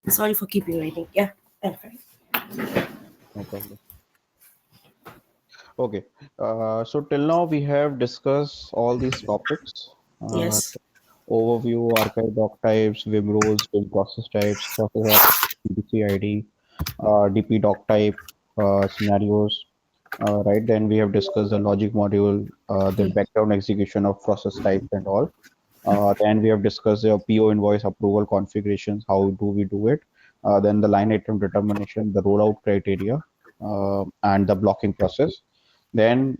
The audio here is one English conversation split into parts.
Sorry for keeping waiting. Yeah, I'm fine. No problem. Okay. So till now we have discussed all these topics. Uh, Yes. Overview, archive doc types, VIM rules, VIM process types, process architecture, DCID, DP doc type, scenarios. Right. Then we have discussed the logic module, the background execution of process types and all. Then we have discussed the PO invoice approval configurations. How do we do it? Then the line item determination, the rollout criteria, and the blocking process. Then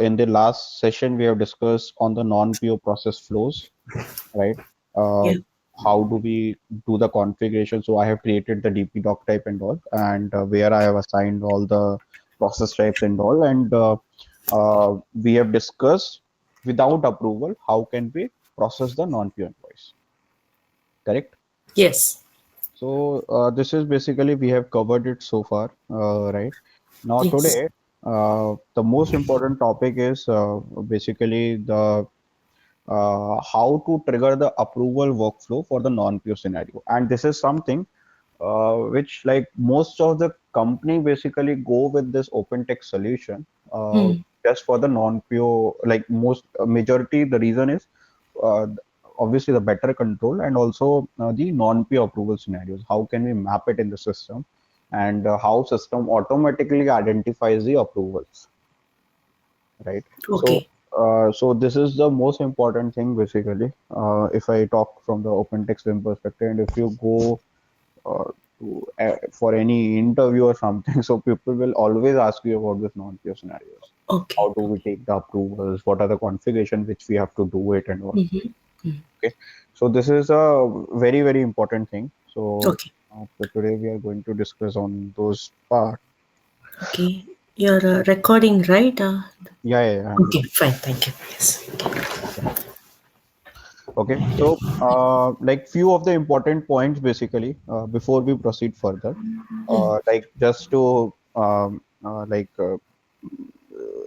in the last session, we have discussed on the non-PO process flows, right? Uh, Yeah. how do we do the configuration? So I have created the DP doc type and all, and where I have assigned all the process types and all, and we have discussed without approval how can we process the non-PO invoice, correct? Yes. So this is basically we have covered it so far, right? Now Yes. today, the most important topic is basically the how to trigger the approval workflow for the non-PO scenario. And this is something which like most of the company basically go with this Opentext solution just for the non-PO, like most majority, the reason is uh, obviously the better control and also the non-PO approval scenarios. How can we map it in the system and how system automatically identifies the approvals, right? So, Okay. so this is the most important thing basically. If I talk from the OpenText Vim perspective, and if you go for any interview or something, so people will always ask you about this non-PO scenarios. Okay. How do we take the approvals? What are the configurations which we have to do it and all? Mm-hmm. Okay, so this is a very very important thing. So, Okay. so today we are going to discuss on those part. Okay. You're recording, right? Yeah, yeah, yeah, I'm Okay. Fine. Thank you. Yes. okay, so like few of the important points basically before we proceed further, like just to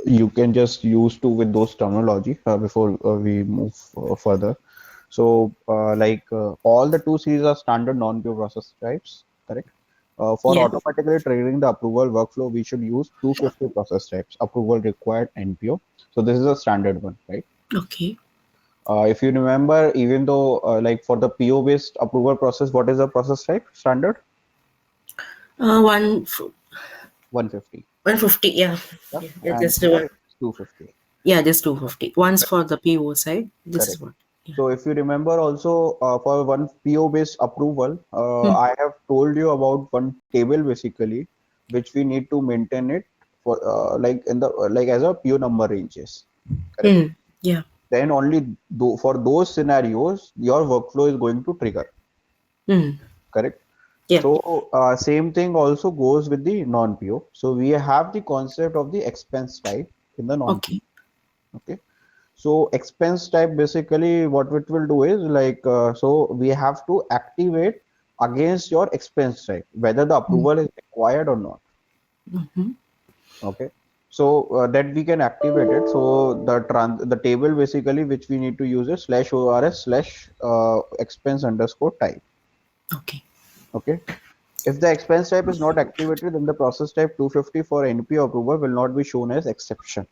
you can just use to with those terminology before we move further. So all the two series are standard non-pure process types, correct? For Yeah. automatically triggering the approval workflow, we should use 250 process types. Approval required NPO. So this is a standard one, right? Okay. If you remember, even though like for the PO-based approval process, what is the process type? Standard Uh, one 150. 150. Yeah. Yeah, Yeah. Yeah, and just do here it. it's 250. Yeah, just 250. Once for the PO side. This is Correct. what. Yeah. So if you remember also for one PO-based approval, Hmm. I have told you about one table basically, which we need to maintain it for like in the like as a PO number ranges. Correct. Hmm. Yeah. Then only for those scenarios, your workflow is going to trigger. Hmm. Correct. Yeah. So same thing also goes with the non-PO. So we have the concept of the expense type in the non-PO. Okay. Okay. So expense type basically what it will do is like so we have to activate against your expense type whether the approval is required or not. Mm-hmm. Okay. So that we can activate it. So the table basically which we need to use is slash ors slash expense underscore type. Okay. Okay. If the expense type is not activated, then the process type 250 for NPO approval will not be shown as exception.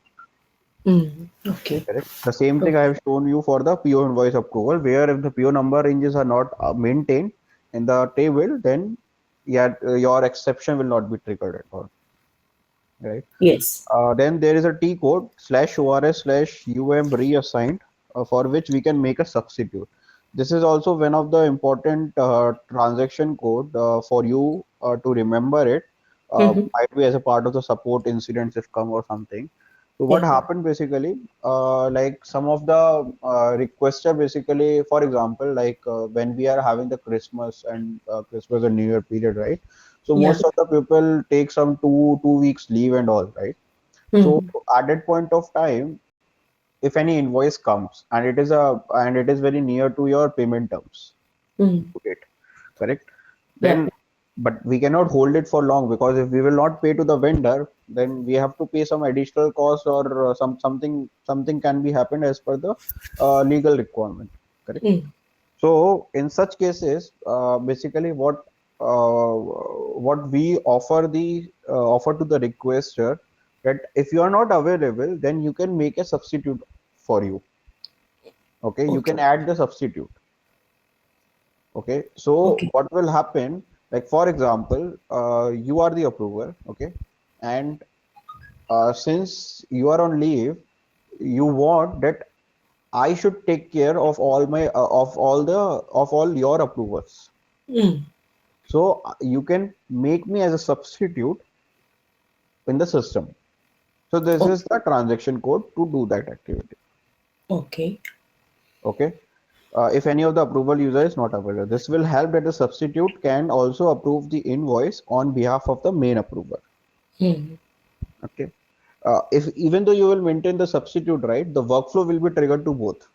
Mm. Okay. Correct. The same thing I Okay. have shown you for the PO invoice approval, where if the PO number ranges are not maintained in the table, then yeah, your exception will not be triggered at all. Right. Yes. Then there is a T code slash ORS slash UM reassigned for which we can make a substitute. This is also one of the important transaction code for you to remember it. Mm-hmm. Might be as a part of the support incidents if come or something. So what Yeah. happened basically, like some of the requester basically, for example, like when we are having the Christmas and Christmas and New Year period, right? So Yeah. most of the people take some two weeks leave and all, right? So Mm-hmm. at that point of time, if any invoice comes and it is very near to your payment terms Mm. date, correct? Yeah. Then, but we cannot hold it for long because if we will not pay to the vendor, then we have to pay some additional cost or something can be happened as per the legal requirement, correct? Mm. So in such cases, basically what what we offer to the requester, that if you are not available, then you can make a substitute for you. Okay, you Okay. can add the substitute. Okay, so Okay. what will happen? Like for example, you are the approver. Okay, and since you are on leave, you want that I should take care of all my of all your approvers. Mm. So you can make me as a substitute in the system. So this is Okay. the transaction code to do that activity. Okay. Okay. If any of the approval user is not available, this will help that the substitute can also approve the invoice on behalf of the main approver. Mm. Okay. If even though you will maintain the substitute, right, the workflow will be triggered to both,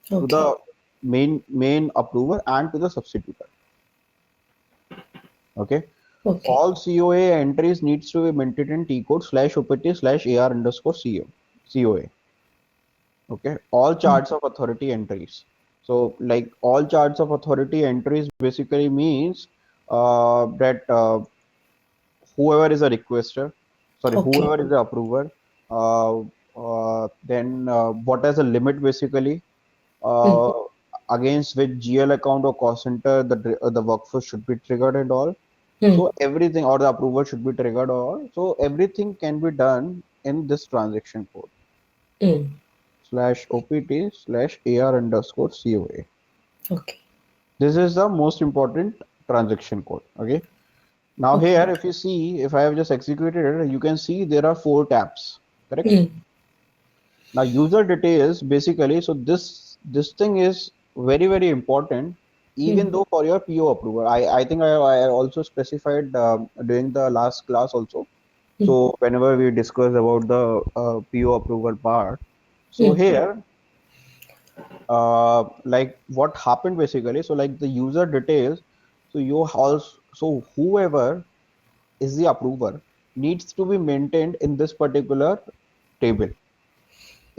to Okay. the main approver and to the substitutor. Okay. Okay. All COA entries needs to be maintained in T code /OPT/AR underscore COA. Okay, all Mm. charts of authority entries. So like all charts of authority entries basically means that whoever is a requester, sorry, Okay. whoever is the approver, uh, what is the limit basically, uh, Mm. against which GL account or cost center the workflow should be triggered and all. Mm. So everything or the approval should be triggered or all. So everything can be done in this transaction code Mm. /OPT/AR underscore COA. Okay. This is the most important transaction code. Okay. Now Okay. here, if you see, if I have just executed it, you can see there are 4 tabs. Correct. Mm. Now user details basically. So this thing is very important. Even Mm. though for your PO approval, I think I also specified during the last class also. Mm. So whenever we discuss about the PO approval part, so Mm. here like what happened basically, so like the user details, so you also, so whoever is the approver needs to be maintained in this particular table. Mm.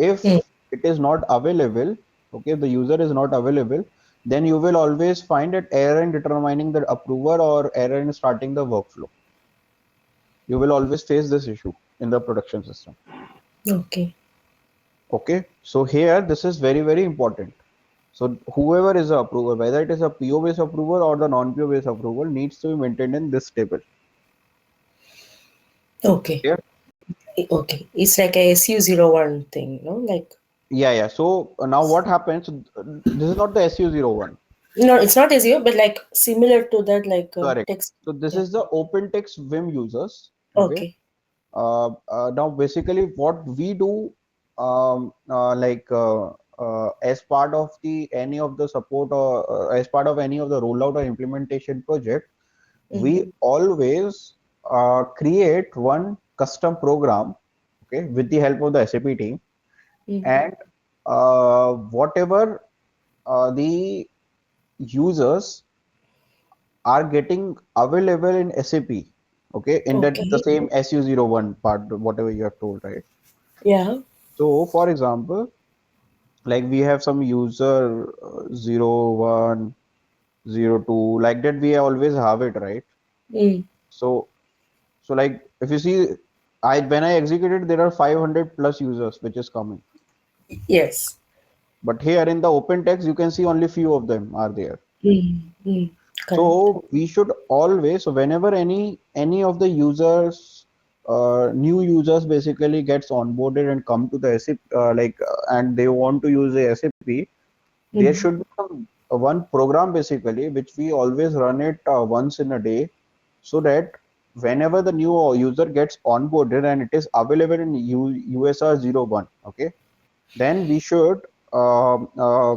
If it is not available, okay, the user is not available, then you will always find an error in determining the approver or error in starting the workflow. You will always face this issue in the production system. Okay. Okay, so here this is very important. So whoever is the approver, whether it is a PO based approval or the non-PO based approval, needs to be maintained in this table. Okay. Yeah. Okay. It's like a SU01 thing, no? Like, Yeah. So now what happens? This is not the SU01. no, it's not SEO, but like similar to that, like Correct. text. So this Yeah. is the Opentext VIM users. Okay. Okay. Now basically what we do, as part of the any of the support or as part of any of the rollout or implementation project, Mm. we always create one custom program, okay, with the help of the SAP team, Mm. and whatever the users are getting available in SAP, okay, in that the Okay. same SU01 part, whatever you have told, right? Yeah. So, for example, like we have some user 01, 02, like that we always have it, right? Mm. So, so like if you see, I when I executed, there are 500 plus users which is coming. Yes. But here in the open text, you can see only few of them are there. Mm. Mm. Correct. So we should always, so whenever any of the users, new users basically gets onboarded and come to the SAP, and they want to use the SAP, there Mm. should be one program basically which we always run it once in a day, so that whenever the new user gets onboarded and it is available in USR01, okay, then we should um, uh,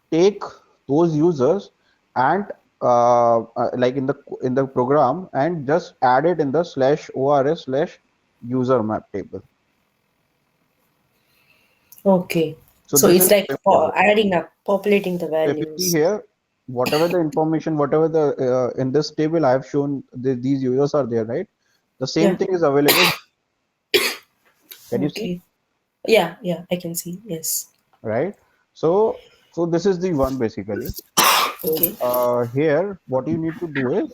take those users and like in the program and just add it in the /ors/user map table. Okay. So So this it's is like important. adding up, populating the So if you see values. here, whatever the information, whatever the in this table I have shown, these users are there, right? The same Yeah. thing is available. Can you see? Okay. Yeah. Yeah. I can see. Yes. Right? So this is the one basically. So Okay. here, what you need to do is,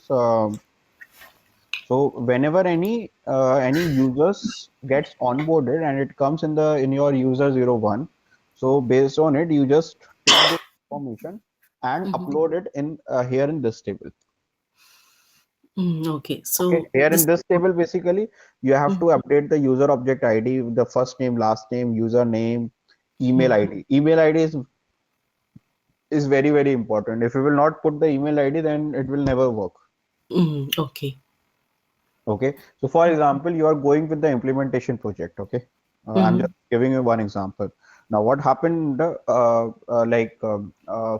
so whenever any users gets onboarded and it comes in your user 01, so based on it, you just take this information and Mhm. upload it in here in this table. Okay. Okay, So here in this. this table, basically, you have to Mhm. update the user object ID, the first name, last name, username, email Mhm. ID. Email ID is very, very important. If you will not put the email ID, then it will never work. Okay. Okay, so for example, you are going with the implementation project. Okay, I'm just Mhm. giving you one example. Now, what happened?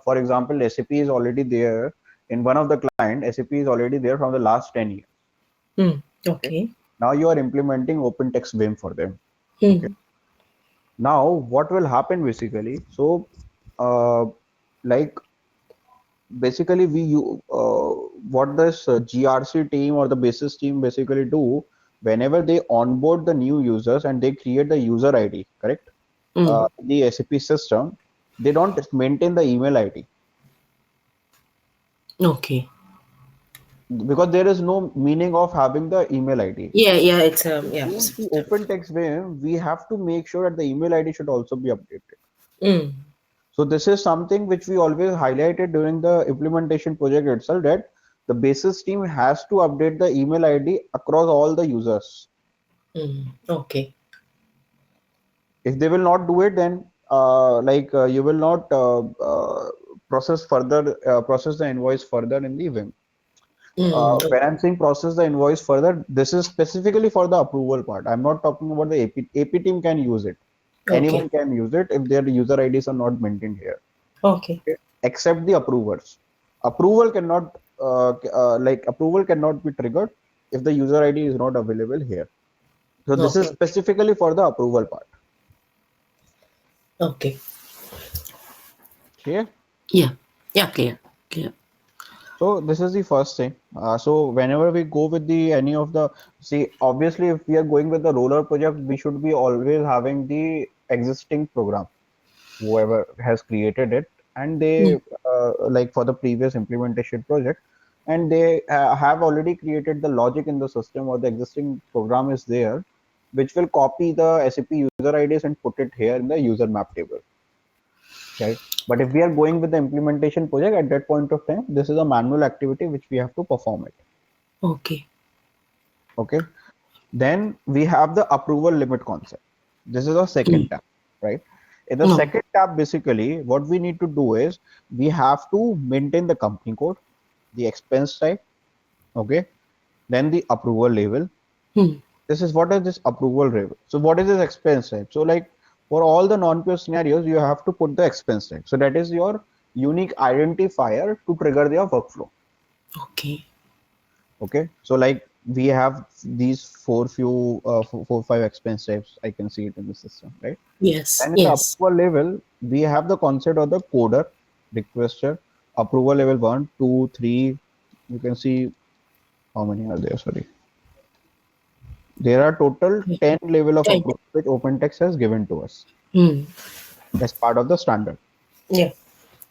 For example, SAP is already there in one of the client. SAP is already there from the last 10 years. Okay, Okay. now you are implementing OpenText VIM for them. Okay, Mhm. now what will happen basically? So, uh, like basically what this GRC team or the basis team basically do whenever they onboard the new users and they create the user ID, correct? Mm. The SAP system, they don't maintain the email ID Okay. because there is no meaning of having the email ID. Yeah. Yeah. It's To yeah. use the OpenText way, we have to make sure that the email ID should also be updated. Mm. So this is something which we always highlighted during the implementation project itself, that the basis team has to update the email ID across all the users. Okay. If they will not do it, then you will not process the invoice further in the VIM. When I'm saying process the invoice further, this is specifically for the approval part. I'm not talking about the AP. AP team can use it. Okay. Anyone can use it if their user IDs are not maintained here. Okay. Okay, except the approvers. Approval cannot approval cannot be triggered if the user ID is not available here. So this is Okay. specifically for the approval part. Okay. Okay. Yeah. Yeah. Clear. Clear. So this is the first thing. So whenever we go with the any of the see, obviously if we are going with the roller project, we should be always having the existing program, whoever has created it, and they Mm. like for the previous implementation project, and they have already created the logic in the system or the existing program is there, which will copy the SAP user IDs and put it here in the user map table, right? But if we are going with the implementation project at that point of time, this is a manual activity which we have to perform it. Okay. Okay. Then we have the approval limit concept. This is our second Mm. tab, right? In the No. second tab, basically, what we need to do is we have to maintain the company code, the expense type, okay? Then the approval label. Mm. This is what is this approval label. So what is this expense type? So like for all the non-pure scenarios, you have to put the expense type. So that is your unique identifier to trigger your workflow. Okay. Okay, so like we have these four, five expense types. I can see it in the system, right? Yes. And in the Yes. approval level, we have the concept of the coder, requester, approval level one, two, three. You can see how many are there. Sorry, there are total Yeah. 10 level of Thank approval which OpenText has given to us you. as part of the standard. Yeah.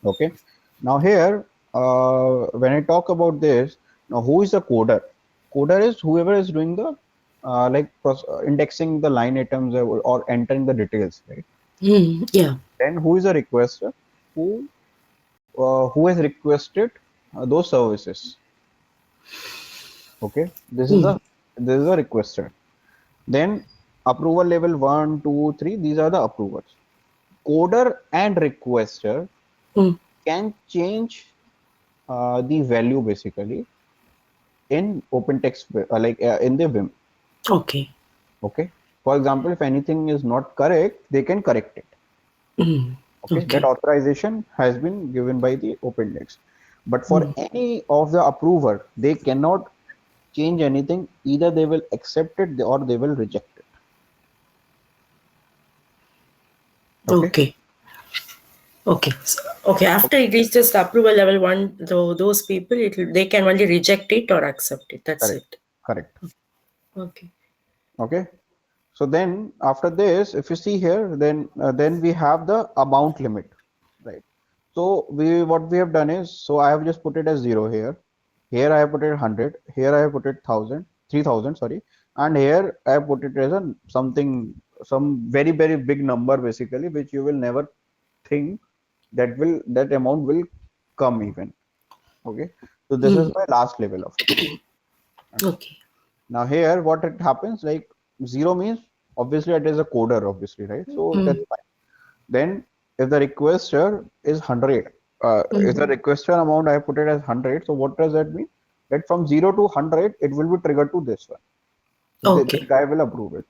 Okay, now here, when I talk about this, now who is the coder? Coder is whoever is doing the indexing the line items or entering the details, right? Yeah. Then who is a requester? Who who has requested those services? Okay, Mm. this is a requester. Then approval level one, two, three. These are the approvers. Coder and requester Mm. can change the value basically in OpenText, in the Vim. Okay. Okay. For example, if anything is not correct, they can correct it. Mm. Okay. That Okay. authorization has been given by the OpenText. But for Mm. any of the approver, they cannot change anything. Either they will accept it or they will reject it. Okay. Okay. Okay. Okay. After it reaches the approval level one, though those people, they can only reject it or accept it. That's Correct. it. Correct. Okay. Okay. So then after this, if you see here, then we have the amount limit, right? So what we have done is, so I have just put it as 0 here. Here I have put it 100. Here I have put it 1000, 3000, sorry. And here I have put it as a something, some very, very big number basically, which you will never think that amount will come even. Okay. So this is Hmm. my last level of it. Okay. Okay. Now here what it happens, like 0 means obviously it is a coder, obviously, right? So Hmm. that's fine. Then if the requester is 100, if the Hmm. requester amount I put it as 100, so what does that mean? That from 0 to 100, it will be triggered to this one. So that Okay. guy will approve it.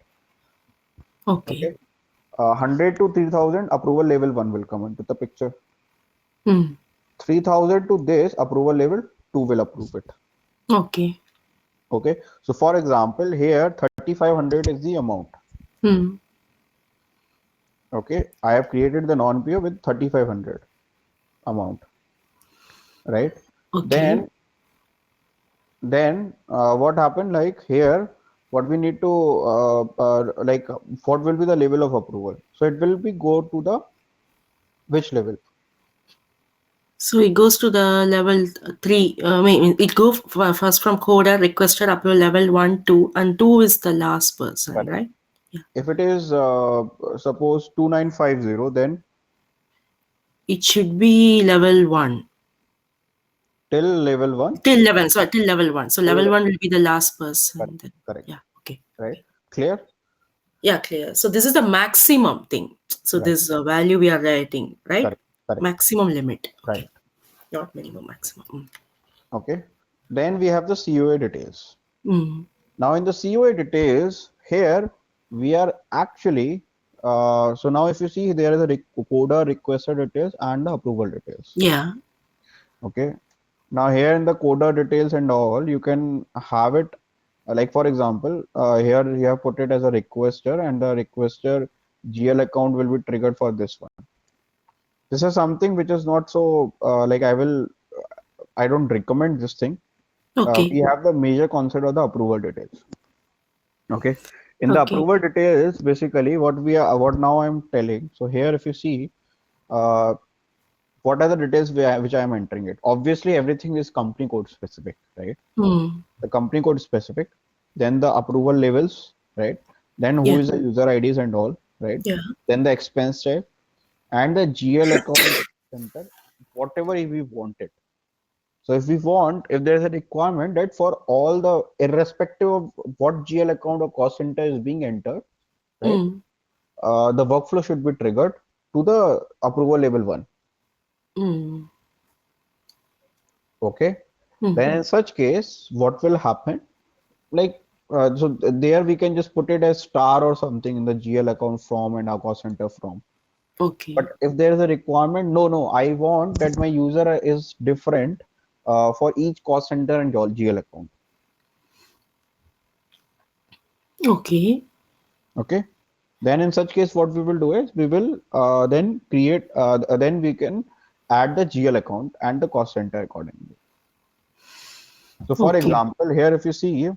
Okay. Okay. 100 to 3000, approval level 1 will come into the picture. Hmm. 3000 to this, approval level 2 will approve it. Okay. Okay. So for example, here 3500 is the amount. Hmm. Okay. I have created the non-PO with 3500 amount, right? Okay. Then what happened, like here what we need to like what will be the level of approval, so it will be go to the which level? So it goes to the level three. I mean, it goes first from coder requested up to level one, two, and two is the last person, Correct. right? Yeah. If it is suppose 2950, then It should be level one till level 1. till 11. So till level one. So Till level the, one will be the last correct, person. Then correct, yeah. Okay. right, Okay. clear, Yeah, clear. So this is the maximum thing. So right, this value we are writing, right? correct, correct, Maximum limit. right, Okay. Not minimum, maximum. okay. Then we have the COA details. Mm. Now in the COA details, here we are actually, so now if you see, there is a coder requester details and the approval details. Yeah. Okay. Now here in the coder details and all, you can have it like for example, here you have put it as a requester, and the requester GL account will be triggered for this one. This is something which is not so like I don't recommend this thing. Okay. We have the major concept of the approval details. Okay. In the Okay. approval details, basically what now I'm telling. So here, if you see, uh, what are the details which I am entering it? Obviously, everything is company code specific, right? Mm. The company code specific, then the approval levels, right? Then who Yeah. is the user IDs and all, right? Yeah. Then the expense type and the GL account center, whatever we want it. So if we want, if there is a requirement that for all the irrespective of what GL account or cost center is being entered, right? Mm. The workflow should be triggered to the approval level 1. Mm. Okay. Then Mm. in such case, what will happen? Like, so there we can just put it as star or something in the GL account from and our cost center from. Okay. But if there is a requirement, no, I want that my user is different for each cost center and GL account. Okay. Okay. Then in such case, what we will do is we will then create, then we can add the GL account and the cost center accordingly. So for Okay. example, here if you see,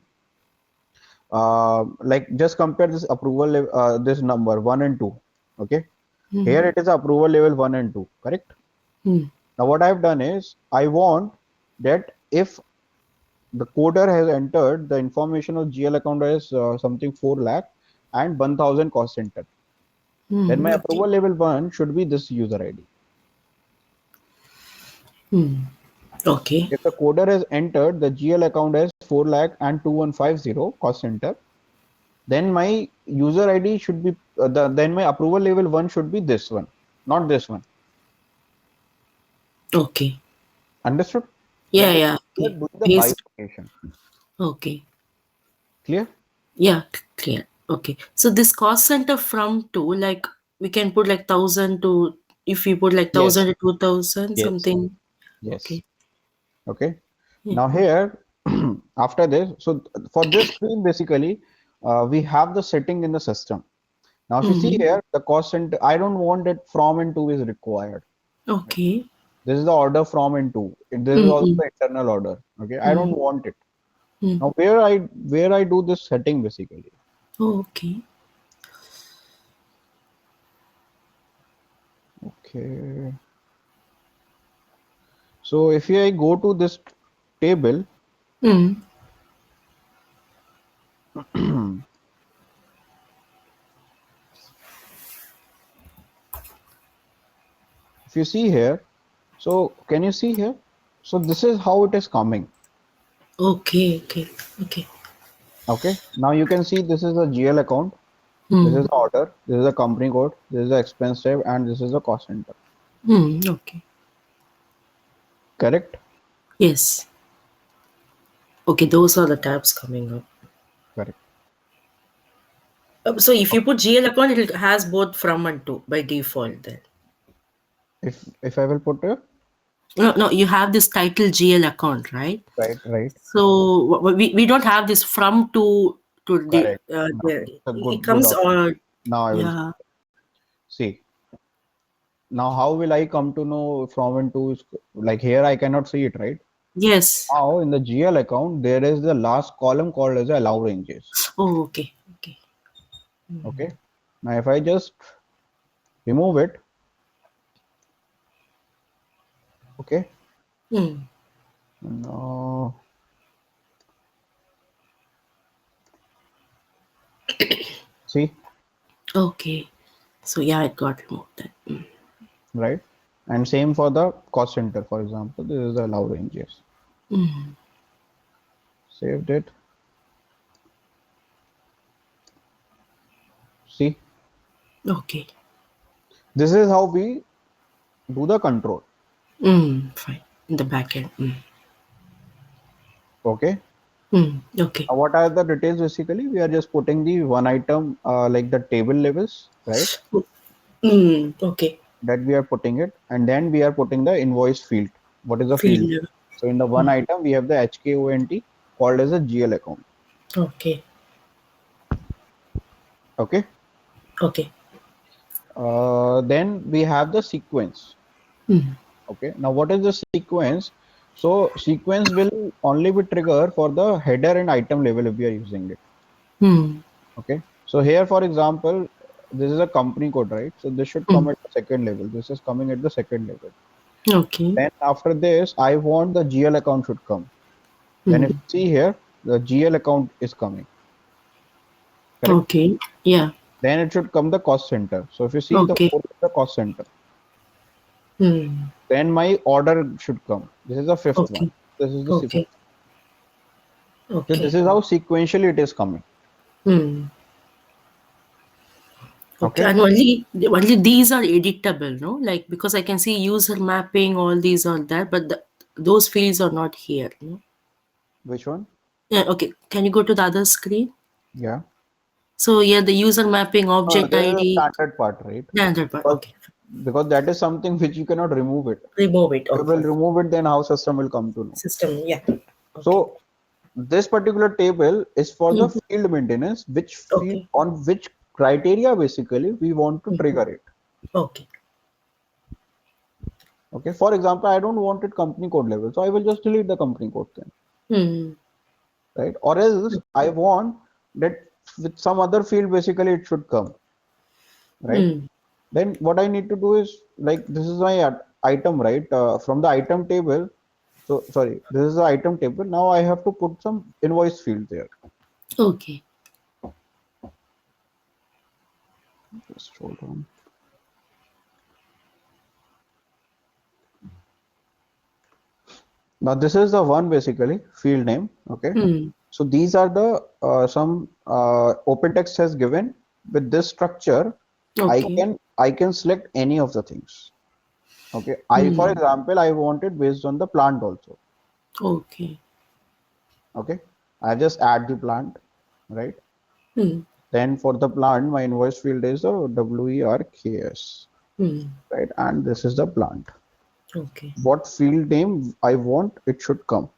like just compare this approval, this number 1 and 2. Okay. Here Mm. it is approval level 1 and 2, correct? Mm. Now what I've done is I want that if the coder has entered the information of GL account as something 4 lakh and 1000 cost center, then my Mm. Okay. approval level 1 should be this user ID. Mm. Okay. If the coder has entered the GL account as 4 lakh and 2150 cost center, then my user ID should be then my approval level 1 should be this one, not this one. Okay. Understood? Yeah. That is, Yeah. we are Okay. doing the Paste. bifurcation. Okay. Clear? Yeah. Clear. Okay. So this cost center from two, like we can put like thousand to if we put like Yes. 1,000 to 2,000 Yes. something. Yes. Okay. Okay. Yeah. Now here, after this, so for this screen, basically, we have the setting in the system. Now, if you see Mm. here, the cost center, I don't want that from and to is required. Okay. This is the order from and to. This is Mm. also Mm. the internal order. Okay. I don't Mm. want it. Mm. Now, where I do this setting basically. Okay. Okay. So if I go to this table, Mm. if you see here, so can you see here? So this is how it is coming. Okay, okay, okay. Okay. Now you can see this is a GL account. This is Mm. the order. This is the company code. This is the expense tab, and this is the cost center. Mm. Okay. Correct? Yes. Okay, those are the tabs coming up. Correct. So if you put GL account, it has both from and to by default then. If I will put it No, no, you have this title GL account, right? right, right. So we don't have this from to the Correct. Now there. it's a It good comes observation. or Now I will yeah. see. Now how will I come to know from and to is like here I cannot see it, right? Yes. Now in the GL account there is the last column called as allow ranges. Oh, okay. Okay. Okay. Now if I just remove it, okay. Hmm. Now see, Okay. So yeah, it got removed then. Mm. right? And same for the cost center, for example. This is the allow ranges. Saved it. See, Okay. this is how we do the control. Fine. In the back end. Okay. Okay. What are the details basically? We are just putting the one item like the table levels, right? Okay. That we are putting it, and then we are putting the invoice field. What is the field? Field. So in the one item, we have the HKONT called as a GL account. Okay. Okay. Okay. Then we have the sequence. Okay. Now what is the sequence? So sequence will only be triggered for the header and item level if we are using it. Hmm. Okay. So here, for example, this is a company code, right? So this should come Hmm. at the second level. This is coming at the second level. Okay. Then after this, I want the GL account should come. Then if Hmm. you see here, the GL account is coming, correct? Okay. Yeah. Then it should come the cost center. So if you see the Okay. fourth is the cost center, Hmm. then my order should come. This is the fifth one. Okay. This is the fifth. Okay. So this Okay. is how sequentially it is coming. Hmm. Okay. Okay. And only these are editable, no? Like because I can see user mapping, all these are there, but those fields are not here. No? Which one? Yeah. Okay. Can you go to the other screen? Yeah. So yeah, the user mapping, object There is a ID, standard part, right? the other part. Because Okay. that is something which you cannot remove it. Remove it. You will Okay. remove it, then how system will come to know. System. Yeah. Okay. So this particular table is for the Mhm. field maintenance, which field Okay. on which criteria basically we want to trigger it. Okay. Okay. For example, I don't want it company code level, so I will just delete the company code then, Hmm. right? Or else I want that with some other field basically it should come, right? Hmm. Then what I need to do is like this is my item, right? From the item table. So sorry, this is the item table. Now I have to put some invoice field there. Okay. Just hold on. Now this is the one basically field name. Okay. Hmm. So these are the some Opentext has given with this structure. Okay. I can select any of the things. Okay. I for Hmm. example I want it based on the plant also. Okay. Okay. I just add the plant, right? Hmm. Then for the plant, my invoice field is a WERKS, Hmm. right? And this is the plant. Okay. What field name I want, it should come.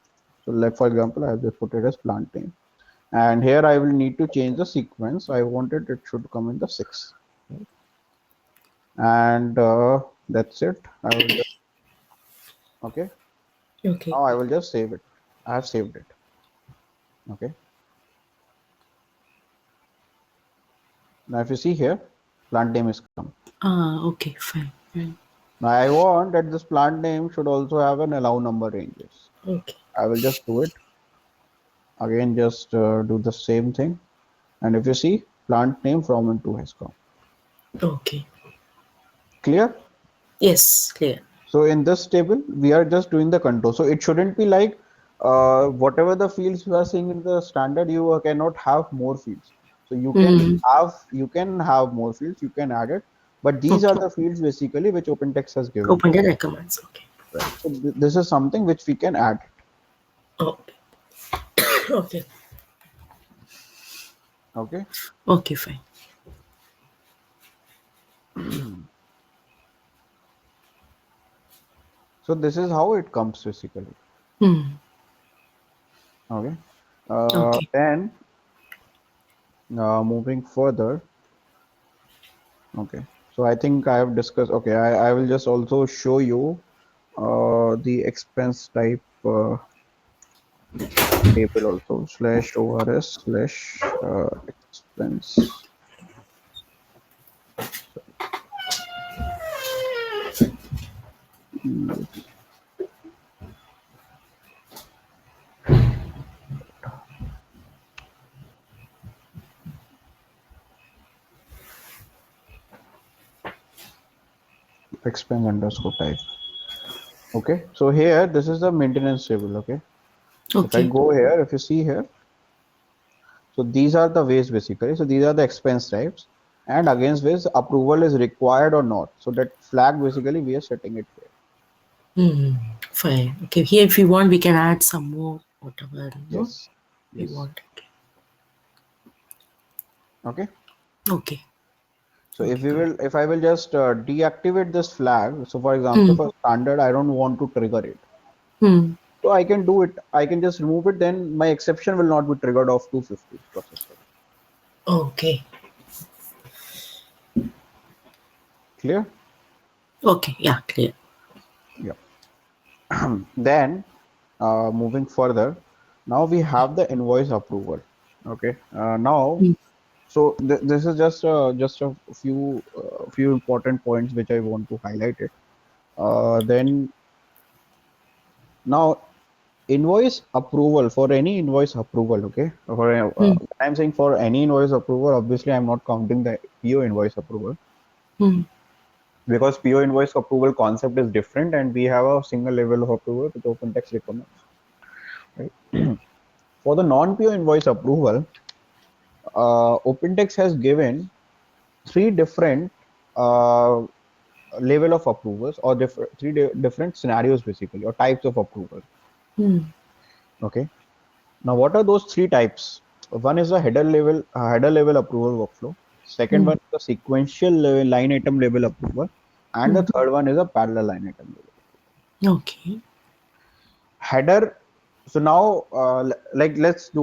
So like for example, I have just put it as plant name. And here I will need to change the sequence. I wanted it should come in the six. Right? And that's it. I will just, okay. Okay. Now I will just save it. I have saved it. Okay. Now if you see here, plant name is come. Ah. Okay. Fine. Fine. Now I want that this plant name should also have an allow number ranges. Okay. I will just do it again, just do the same thing. And if you see, plant name from and to has come. Okay. Clear? Yes, clear. So in this table, we are just doing the control. So it shouldn't be like whatever the fields you are seeing in the standard, you cannot have more fields. So Hmm. you can have more fields, you can add it, but these are Okay. the fields basically which OpenText has given, Open the recommends. Okay. right? So this is something which we can add. Okay. Okay. Okay. Okay, fine. So this is how it comes basically. Hmm. Okay. Okay. Then moving further. Okay. So I think I have discussed. Okay, I will just also show you the expense type table also slash ORS slash expense. Sorry, yes, expense underscore type. Okay. So here this is the maintenance table. Okay. If I Okay. go here, if you see here, so these are the ways basically. So these are the expense types, and against which approval is required or not. So that flag basically we are setting it here. Hmm. Fine. Okay. Here, if you want, we can add some more, whatever, Yes. we Yes. want. Okay. Okay. So Okay, good. if I will just deactivate this flag. So for example, Hmm. for standard, I don't want to trigger it. Hmm. So I can do it. I can just remove it. Then my exception will not be triggered of 250 processor. Okay. Clear? Okay. Yeah, clear. Yeah. Then moving further, now we have the invoice approval. Okay. Now, Hmm. so this is just a few important points which I want to highlight it. Then now invoice approval, for any invoice approval. Okay. Hmm. When I'm saying for any invoice approval, obviously I'm not counting the PO invoice approval, Hmm. because PO invoice approval concept is different, and we have a single level of approval which OpenText recommends. Right. For the non-PO invoice approval, OpenText has given three different uh, level of approvals, or different scenarios basically, or types of approval. Hmm. Okay. Now, what are those three types? One is a header level approval workflow. Second Hmm. one is a sequential level, line item level approval, and the Hmm. third one is a parallel line item level. Okay. Header. So now, like let's do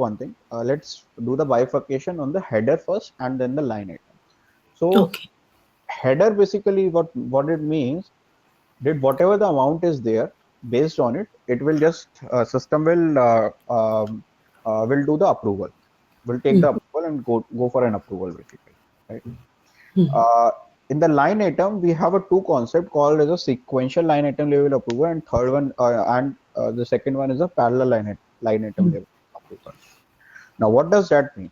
one thing. Let's do the bifurcation on the header first, and then the line item. So Okay. header basically what it means, did whatever the amount is there, based on it, it will just system will do the approval, will take Hmm. the approval and go for an approval basically, right? Hmm. uh, in the line item, we have a two concept called as a sequential line item level approval, and third one and the second one is a parallel line item Hmm. level approval. Now what does that mean?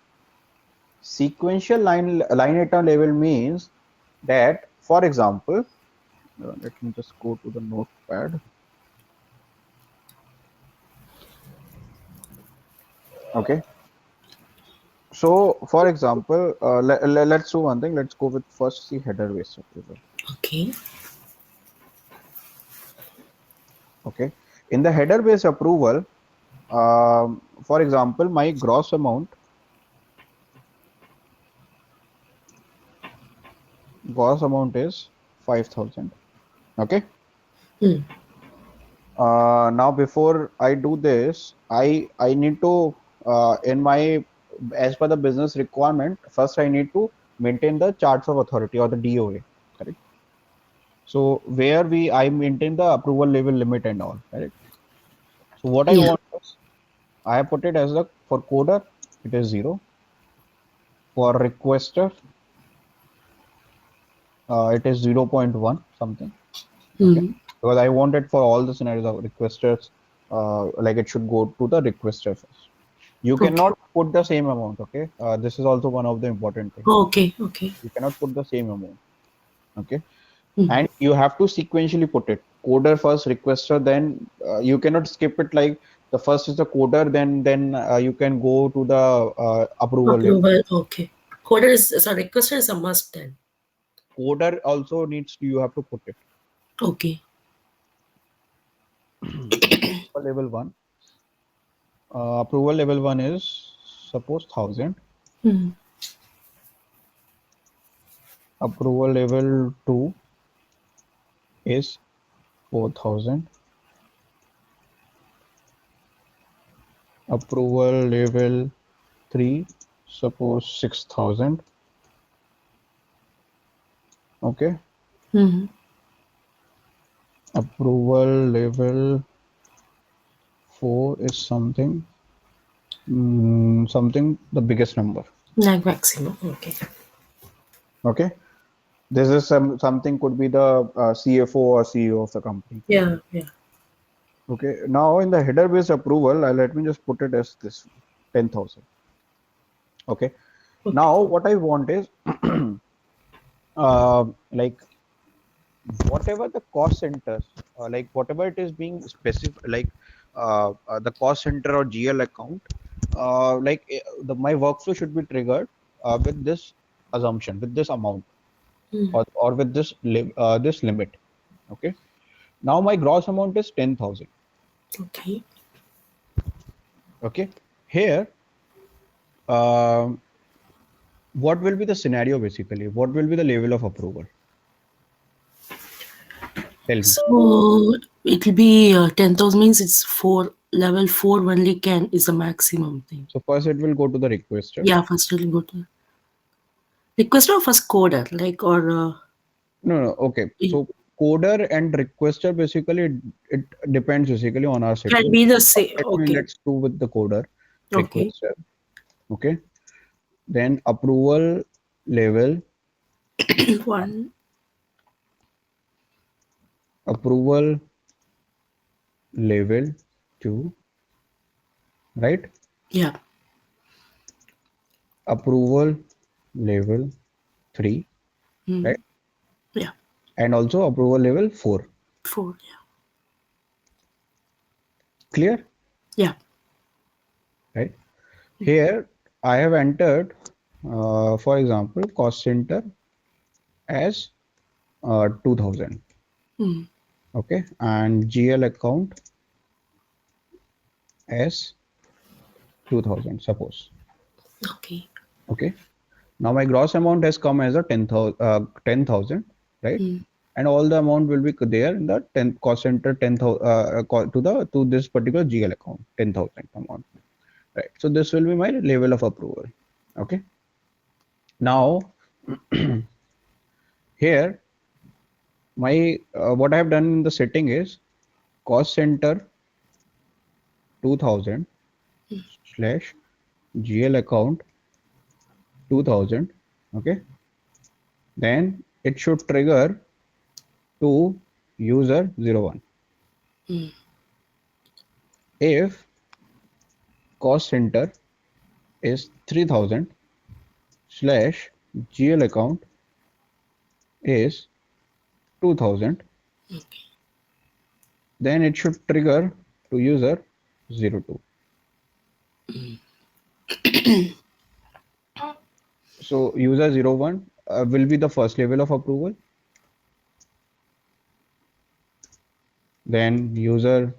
Sequential line item level means that, for example, let me just go to the notepad. Okay. So, for example, let's do one thing. Let's go with first the header based approval. Okay. Okay. In the header based approval, for example, my gross amount is 5,000. Okay. Hmm. Now, before I do this, I need to in my, as per the business requirement, first I need to maintain the charts of authority, or the DOA. Correct. So where I maintain the approval level limit and all. Correct. So what I Yeah. want is, I put it as the, for coder, it is 0. For requester, it is 0.1 something. Okay, Hmm. because I want it for all the scenarios of requesters, like it should go to the requester first. You Okay. cannot put the same amount. Okay, this is also one of the important things. Okay. Okay. You cannot put the same amount. Okay, Hmm. and you have to sequentially put it. Coder first, requester, then you cannot skip it like the first is the coder, then you can go to the approval level. Approval. Okay. Coder is sorry. Requester is a must then. Coder also needs to, you have to put it. Okay. For level one, approval level one is suppose 1000. Hmm. Approval level 2 is 4000. Approval level 3, suppose 6000. Okay. Hmm. Approval level 4 is something the biggest number. Like maximum. Okay. Okay. This is something could be the CFO or CEO of the company. Yeah. Yeah. Okay. Now in the header based approval, let me just put it as this 10,000. Okay. Okay. Now what I want is like whatever the cost centers, like whatever it is being specific, like the cost center or GL account, my workflow should be triggered with this assumption, with this amount, Hmm. or with this limit. Okay. Now my gross amount is 10,000. Okay. Okay. Here, um, what will be the scenario basically? What will be the level of approval? Tell me. So it'll be 10,000 means it's four level four only can is the maximum thing. So first it will go to the requester. Yeah, first it'll go to requester or first coder, like or No, no, okay. it So coder and requester basically it depends basically on our can setting. be the First, same. let me Okay. let's do with the coder Okay. requester. Okay. Then approval level, One. approval level 2, right? Yeah. Approval level 3, Hmm. right? Yeah. And also approval level 4. Four. Yeah. Clear? Yeah. Right? Here I have entered, for example, cost center as 2000. Hmm. Okay, and GL account as 2000, suppose. Okay. Okay, now my gross amount has come as a 10,000, right? Hmm. And all the amount will be there in the 10 cost center 10,000, to this particular GL account 10,000 amount, right? So this will be my level of approval. Okay, now here my what I have done in the setting is cost center 2000 slash GL account 2000. Okay, then it should trigger to user 01 Hmm. if cost center is 3000 slash GL account is 2000, Okay. then it should trigger to user 02. So user 01 will be the first level of approval, then user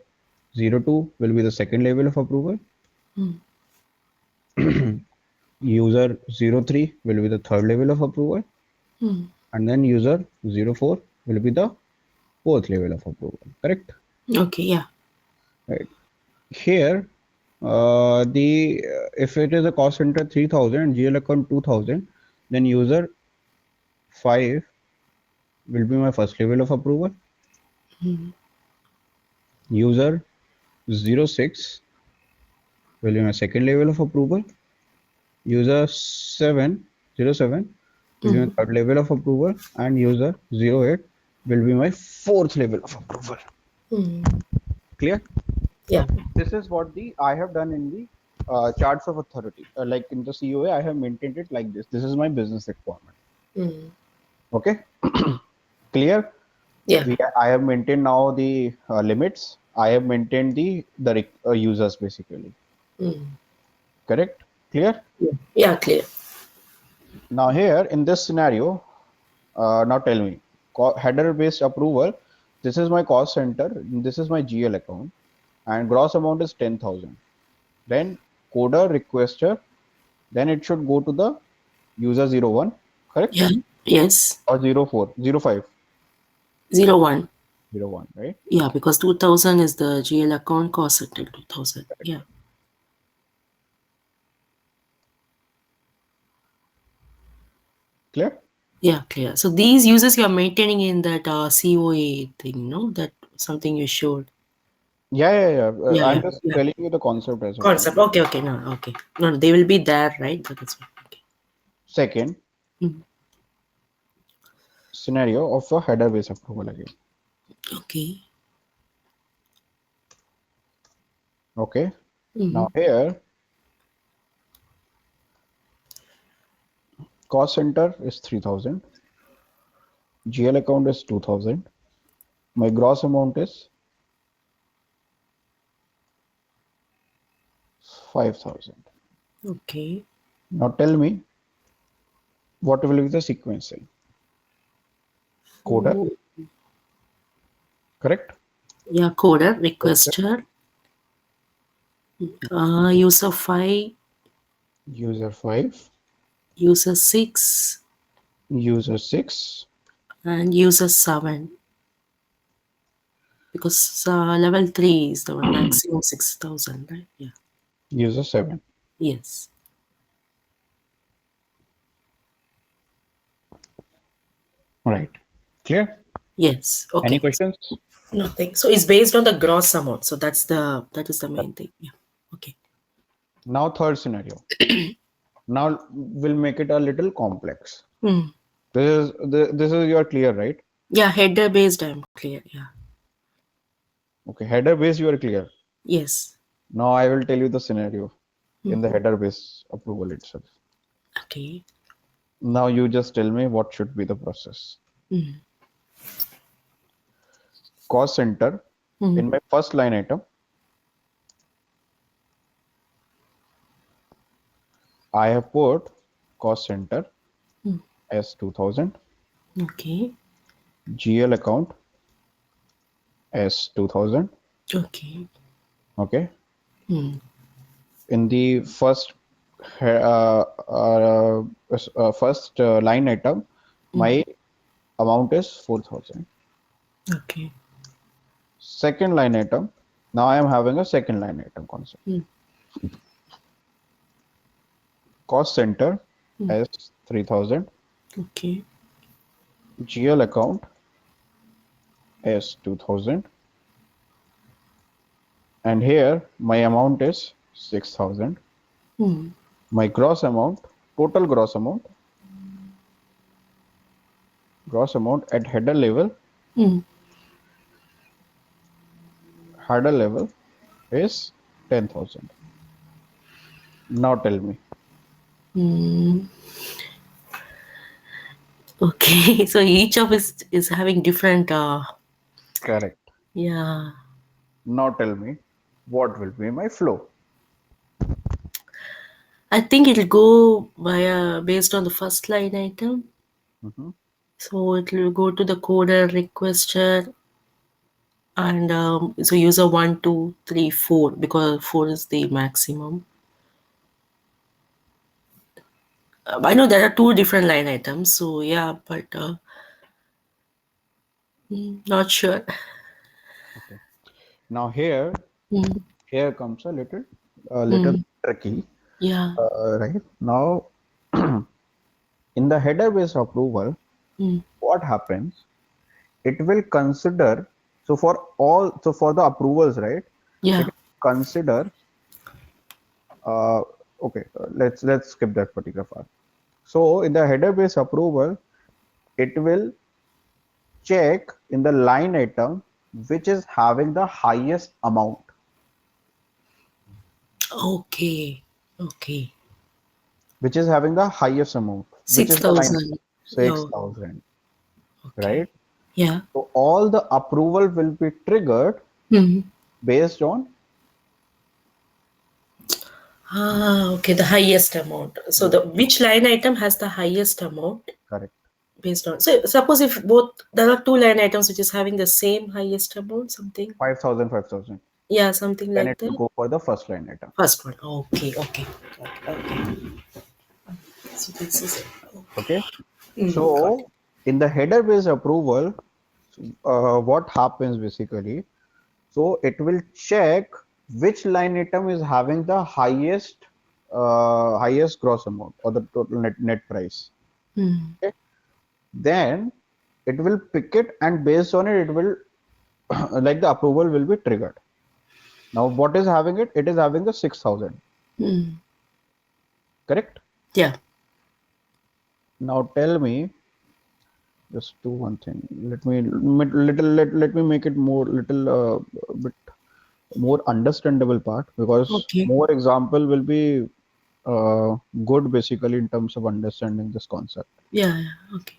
02 will be the second level of approval, Hmm. user 03 will be the third level of approval, Hmm. and then user 04 will be the fourth level of approval. Correct? Okay. Yeah. Right. Here, the if it is a cost center 3000 and GL account 2000, then user 5 will be my first level of approval. Hmm. User 06 will be my second level of approval. User 707 This is my third level of approval, and user 08 will be my fourth level of approval. Clear? Yeah. This is what the I have done in the charts of authority. Like in the COA, I have maintained it like this. This is my business requirement. Okay, clear. Yeah. I have maintained now the limits. I have maintained the users basically. Correct? Clear? Yeah, clear. Now here in this scenario, now tell me, header based approval. This is my cost center. This is my GL account, and gross amount is 10,000. Then coder requester. Then it should go to the user 01, correct? Yeah. Yes. Or 04, 05, 01. 01, right? Yeah, because 2000 is the GL account cost until 2000. Yeah. Clear? Yeah, clear. So these users you are maintaining in that COA thing, no? That something you showed. Yeah. Yeah, I'm yeah, just yeah. telling you the concept as of now. Concept. Okay, okay. No, okay. No, they will be there, right? But that's fine. Okay. Second Mm. scenario of a header based approval again. Okay. Okay. Mm-hmm. Now here, cost center is 3,000. GL account is 2,000. My gross amount is 5,000. Okay. Now tell me what will be the sequential? Coder, So, correct? yeah, coder, Requester, requester, user 5, user 5, user 6, user 6, and user 7. Because level 3 is the one maximum 6,000, right? Yeah. user 7. Yes. Right. Clear? Yes. Any Okay. questions? Nothing. So it's based on the gross amount. So that is the main thing. Yeah. Okay. Now third scenario. Now we'll make it a little complex. Hmm. This is your clear, right? Yeah, header based I'm clear. Yeah. Okay, header base you are clear. Yes. Now I will tell you the scenario in the header base approval itself. Okay. Now you just tell me what should be the process. Hmm. Cost center Hmm. in my first line item, I have put cost center as 2000, Okay. GL account as 2000. Okay. Okay. Hmm. In the first line item, my amount is 4,000. Okay. Second line item, now I am having a second line item concept. Hmm. Cost center as 3,000, Okay. GL account as 2,000, and here my amount is 6,000. Hmm. My gross amount, total gross amount at Hmm. header level is 10,000. Now tell me. Hmm. Okay. So each of us is having different. Correct. Yeah. Now tell me what will be my flow. I think it'll go via based on the first line item. Mhm. So it will go to the coder requester and so user 1, 2, 3, 4 because 4 is the maximum. I know there are two different line items, so yeah, but not sure. Okay. Now here comes a little Mm, tricky. yeah. Right now, in the header based approval, Mm, what happens? It will consider, so for the approvals, right? It yeah. will consider. Uh, okay, let's skip that particular part. So in the header based approval, it will check in the line item which is having the highest amount, Okay. Okay. which is having the highest amount, which is the line 6,000. Oh, 6,000, okay. right? Yeah. So all the approval will be triggered Hmm. based on, Ah, okay. The highest amount. So yes, the which line item has the highest amount correct, based on. So suppose if both there are two line items which is having the same highest amount, something. 5,000, 5,000. Yeah, something Then it like will that. go for the first line item. First one. Okay. Okay. Okay. So this is Okay. okay. Got it. So in the header based approval, what happens basically? So it will check which line item is having the highest gross amount or the total net price. Hmm. Okay. Then it will pick it, and based on it, it will like the approval will be triggered. Now what is having it? It is having the 6,000. Hmm. Correct? Yeah. Now tell me, just do one thing. Let me make it more little bit more understandable part, because Okay. more example will be uh, good basically in terms of understanding this concept. Yeah. Yeah. Okay.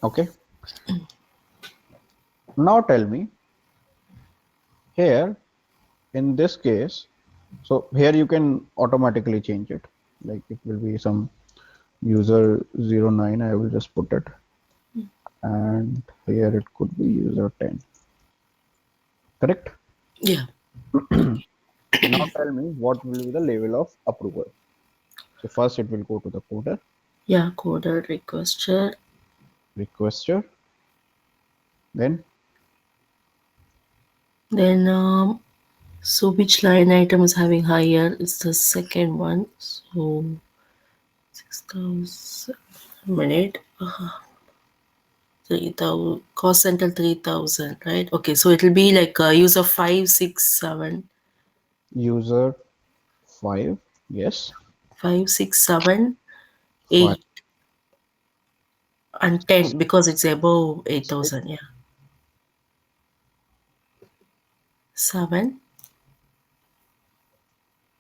Okay. Now tell me here in this case. So here you can automatically change it. Like it will be some user 09. I will just put it, and here it could be user 10. Correct? Yeah. Now tell me what will be the level of approval. So first it will go to the coder, Yeah. Coder requester. requester, then Then so which line item is having higher? It's the second one. So 6,000 minute. 3,000 cost center 3,000, right? Okay, so it'll be like a use of 5, 6, 7, user 5. Yes. 5, 6, 7, 5, 8, and 10 6, because it's above 6. 8,000. Yeah, 7,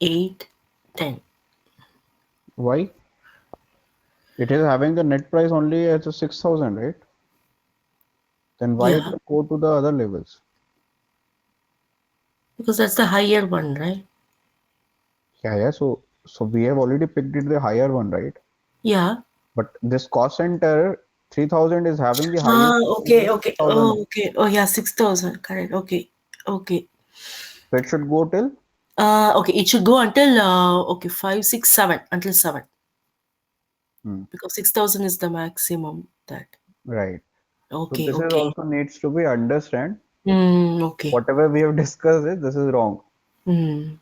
8, 10. Why? It is having the net price only as a 6,000, right? Then why it Yeah, will go to the other levels? because that's the higher one, right? Yeah, yeah. So we have already picked it the higher one, right? Yeah. But this cost center 3,000 is having the highest Ah, is the okay, okay. 6,000. Oh, okay. Oh, yeah, 6,000. Correct. Okay. Okay. So it should go till, Okay. It should go until okay 5, 6, 7 until 7 hmm, because 6,000 is the maximum that. right. So Okay. this is Okay. also needs to be understand. Okay. Whatever we have discussed is this is wrong. Hmm.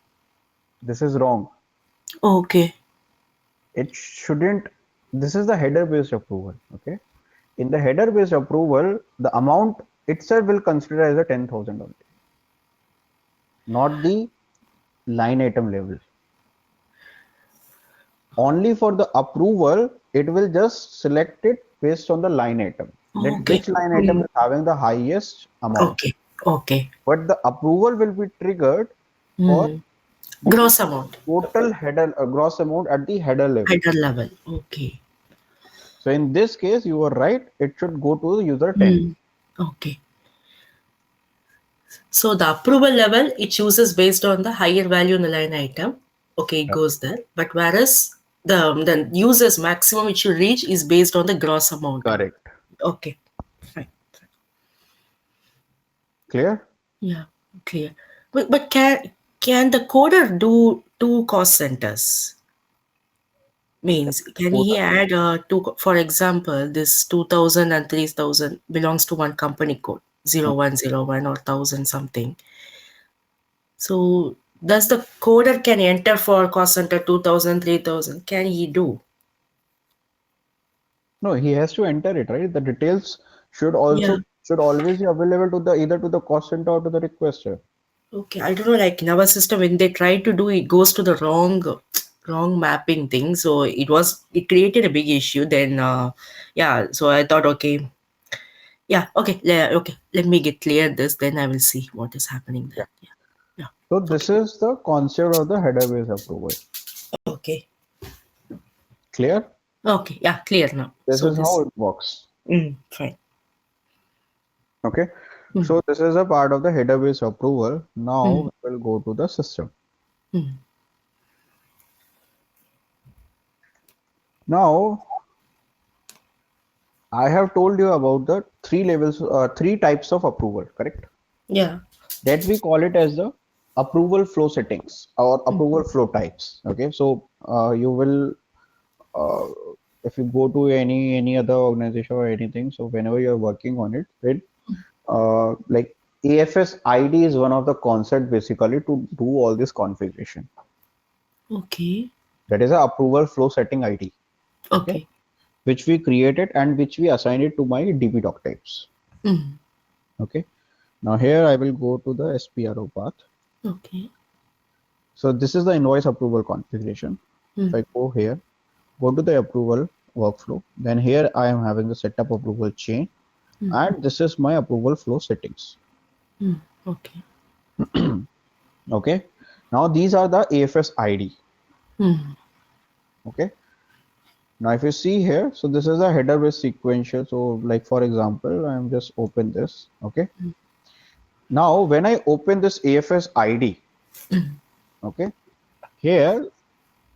This is wrong. Okay. It shouldn't. This is the header based approval. Okay. In the header based approval, the amount itself will consider as a 10,000 only, not the line item level. Only for the approval, it will just select it based on the line item, that Okay. which line item Hmm. is having the highest amount. Okay. Okay. But the approval will be triggered for Hmm. the Gross amount. total header gross amount at the header level. Header level. Okay. So in this case, you are right. It should go to the user 10. Hmm. Okay. So the approval level it chooses based on the higher value in the line item. Okay, it goes there. But whereas the user's maximum it should reach is based on the gross amount. Correct. Okay. Fine. Clear? Yeah. Clear. But can the coder do two cost centers? Means can he add two, for example, this 2000 and 3000 belongs to one company code 0101 or 1000 something. So does the coder can enter for cost center 2000 3000? Can he do? No, he has to enter it, right? The details Yeah. should always be available to the either to the cost center or to the requester. Okay, I don't know. Like in our system, when they try to do it, goes to the wrong mapping thing. So it created a big issue. Then, yeah. So I thought, okay, yeah, okay, okay. Let me get clear this. Then I will see what is happening Yeah. there. Yeah, yeah. So Okay, this is the concept of the header based approval. okay, Clear? okay. Yeah, clear now. This So is how this, it works. fine. Okay. Mm, So this is a part of the header based approval. Now mm, we will go to the system. mm. Now I have told you about the three levels, three types of approval, correct? Yeah. That we call it as the approval flow settings or approval flow types. Okay, so you will uh, if you go to any other organization or anything, so whenever you're working on it, like AFS ID is one of the concept basically to do all this configuration. Okay. That is a approval flow setting ID. Okay, Okay. which we created and which we assign it to my DB doc types. Mm, Okay, now here I will go to the SPRO path. okay. So this is the invoice approval configuration. If Mm, I go here, go to the approval workflow, then here I am having the setup approval chain, mm, and this is my approval flow settings. mm. Okay. Okay, now these are the AFS ID. Mm, Okay, now if you see here, so this is a header based sequential. So like for example, I'm just open this. Okay, now when I open this AFS ID, okay, here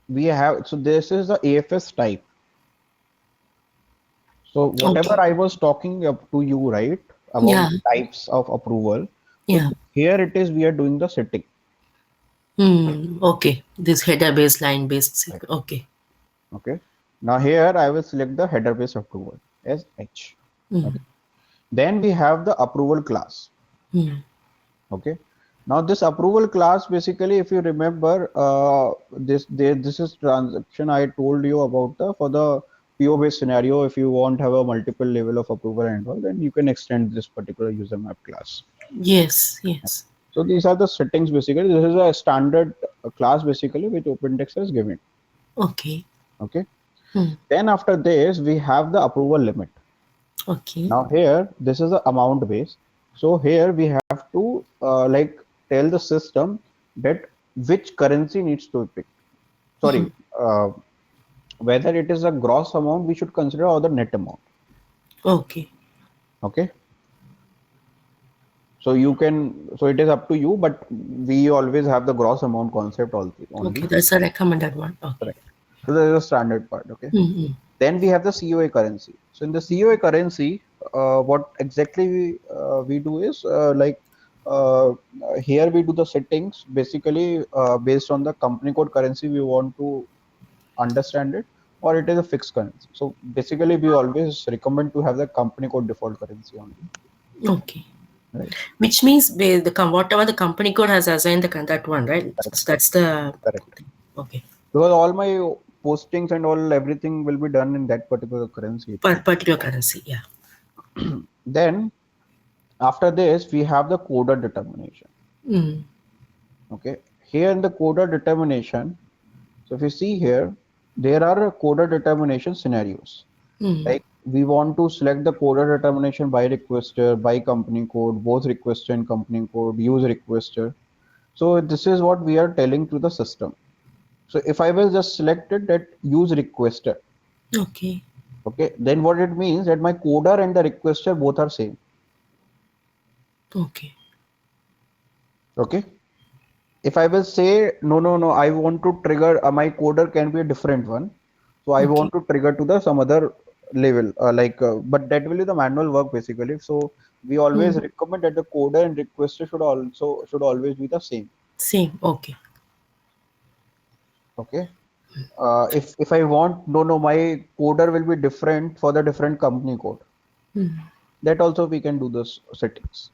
we have, so this is the AFS type. So whatever okay. I was talking up to you, right, about Yeah. the types of approval. So Yeah. here it is, we are doing the setting. Okay. This header based line based Right. Okay. Okay. Now here I will select the header based approval as H. Okay. Mm, Then we have the approval class. mm. Okay. Now this approval class basically, if you remember, this is transaction I told you about the for the PO based scenario. If you want have a multiple level of approval and all, then you can extend this particular user map class. Yes. Yes. So these are the settings basically. This is a standard class basically which Opentext has given. Okay. Okay. Mm, Then after this we have the approval limit. okay. Now here this is the amount base. So here we have to like tell the system that which currency needs to be picked. Sorry, uh, whether it is a gross amount we should consider or the net amount. Okay. Okay. So you can, so it is up to you, but we always have the gross amount concept Okay. only. That's a recommended one. Okay. Correct. So there is a standard part. Okay. Mm-hmm. Then we have the COA currency. So in the COA currency, what exactly we do is here we do the settings basically based on the company code currency we want to understand it, or it is a fixed currency. So basically, we always recommend to have the company code default currency only, Okay. right? Which means whatever the company code has assigned that one, right? Correct. So that's the Correct. okay. Because all my postings and all everything will be done in that particular currency itself. Particular currency. Yeah. Then after this, we have the coder determination. Mm, Okay, here in the coder determination, so if you see here, there are coder determination scenarios. mm. Like we want to select the coder determination by requester, by company code, both requester and company code, use requester. So this is what we are telling to the system. So if I will just select it that use requester, Okay. okay, then what it means that my coder and the requester both are same. Okay. Okay. If I will say no, I want to trigger my coder can be a different one. So I Okay. want to trigger to the some other level but that will be the manual work basically. So we always Mm. recommend that the coder and requester should always be the same. Same. Okay. Okay. If I want no, my coder will be different for the different company code. Mm. That also we can do those settings.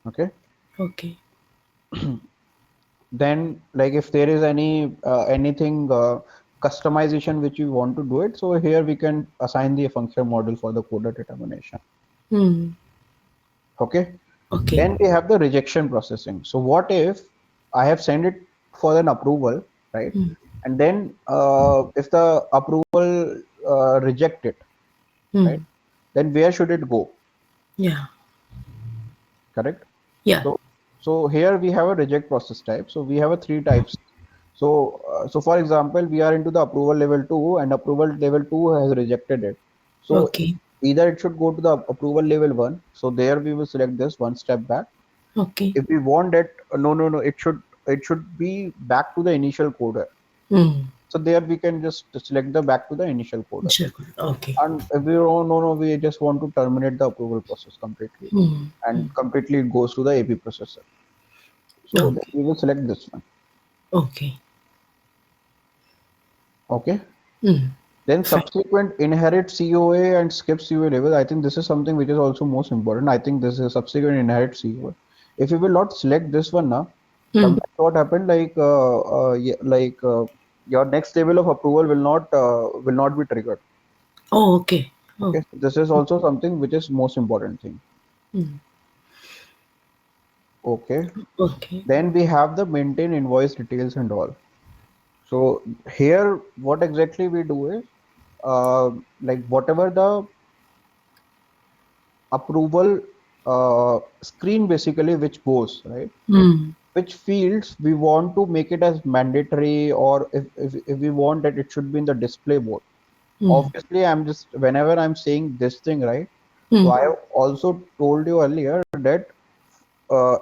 Okay. Okay. Then like if there is anything customization which you want to do it, so here we can assign the function model for the coder determination. Mm. Okay. Okay. Then we have the rejection processing. So what if I have sent it for an approval, right? And then if the approval reject it, right? Hmm. Then where should it go? Yeah. Correct? Yeah. So so here we have a reject process type. So we have a three types. So for example, we are into the approval level 2 and approval level 2 has rejected it. So Okay. either it should go to the approval level 1. So there we will select this one step back. Okay. If we want it, no, it should be back to the initial coder. Hmm. So there we can just select the back to the initial coder. Sure. Okay. And if we don't, no, we just want to terminate the approval process completely, Hmm. and completely it goes to the AP processor. So then Okay. we will select this one. Okay. Okay. Hmm. Then Fine. subsequent inherit COA and skip COA level. I think this is something which is also most important. I think this is subsequent inherit COA. If you will not select this one now, Hmm. sometimes what happened like yeah, your next level of approval will not be triggered. Oh, okay. Oh. Okay, so this is also something which is most important thing. Hmm. Okay, Okay. then we have the maintain invoice details and all. So here, what exactly we do is like whatever the approval screen basically which goes right, Hmm. which fields we want to make it as mandatory, or if we want that it should be in the display mode. Hmm. Obviously I'm just whenever I'm saying this thing, right? So Hmm. I have also told you earlier that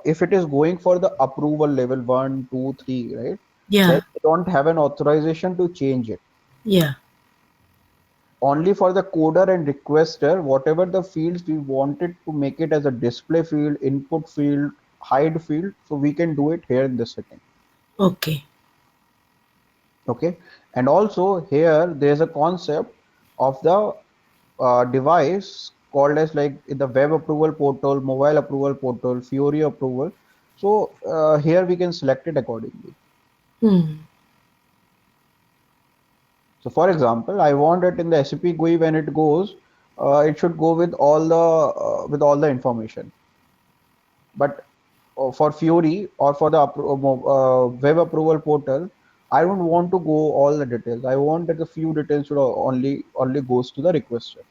if it is going for the approval level 1 2 3, right, then Yeah. we don't have an authorization to change it. Yeah. Only for the coder and requester, whatever the fields we wanted to make it as a display field, input field, hide field, so we can do it here in this setting. Okay. Okay, and also here there's a concept of the device called as like in the web approval portal, mobile approval portal, Fiori approval. So here we can select it accordingly. Hmm. So for example, I want it in the SAP GUI when it goes, it should go with all the information. But for Fiori or for the web approval portal, I don't want to go all the details. I want that the few details should only goes to the requester.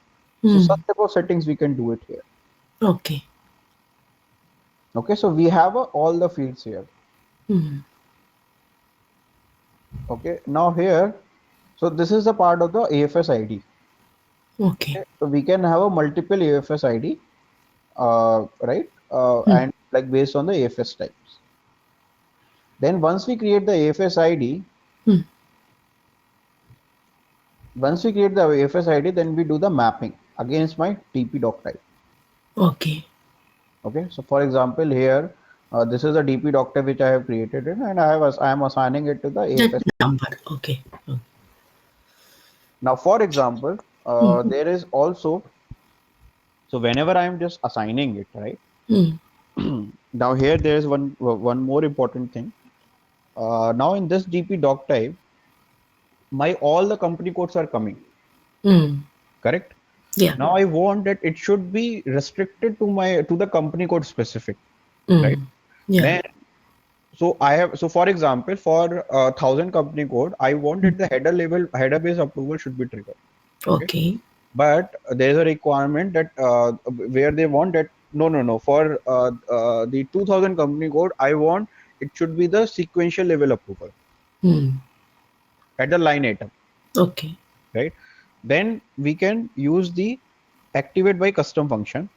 So Hmm. such type of settings we can do it here. Okay. Okay, so we have all the fields here. Hmm. Okay, now here, so this is a part of the AFS ID. Okay. Okay, so we can have a multiple AFS ID, right? Hmm. And like based on the AFS types. Then Hmm. once we create the AFS ID, then we do the mapping against my TP doc type. Okay. Okay, so for example, here, this is a DP doc type which I have created it, and I am assigning it to the That AFS ID. number. Okay. Oh. Now, for example, Hmm. there is also, so whenever I am just assigning it, right? Hmm. Now here there is one more important thing. Now in this DP doc type, my all the company codes are coming, Hmm. correct? Yeah. Now I want that it should be restricted to the company code specific, right? Hmm. Yeah. Then so for example, for 1,000 company code, I want Hmm. that the header base approval should be triggered. Okay, Okay. but there is a requirement that where they want that no for the 2,000 company code, I want it should be the sequential level approval Hmm. at the line item, Okay. right? Then we can use the activate by custom function.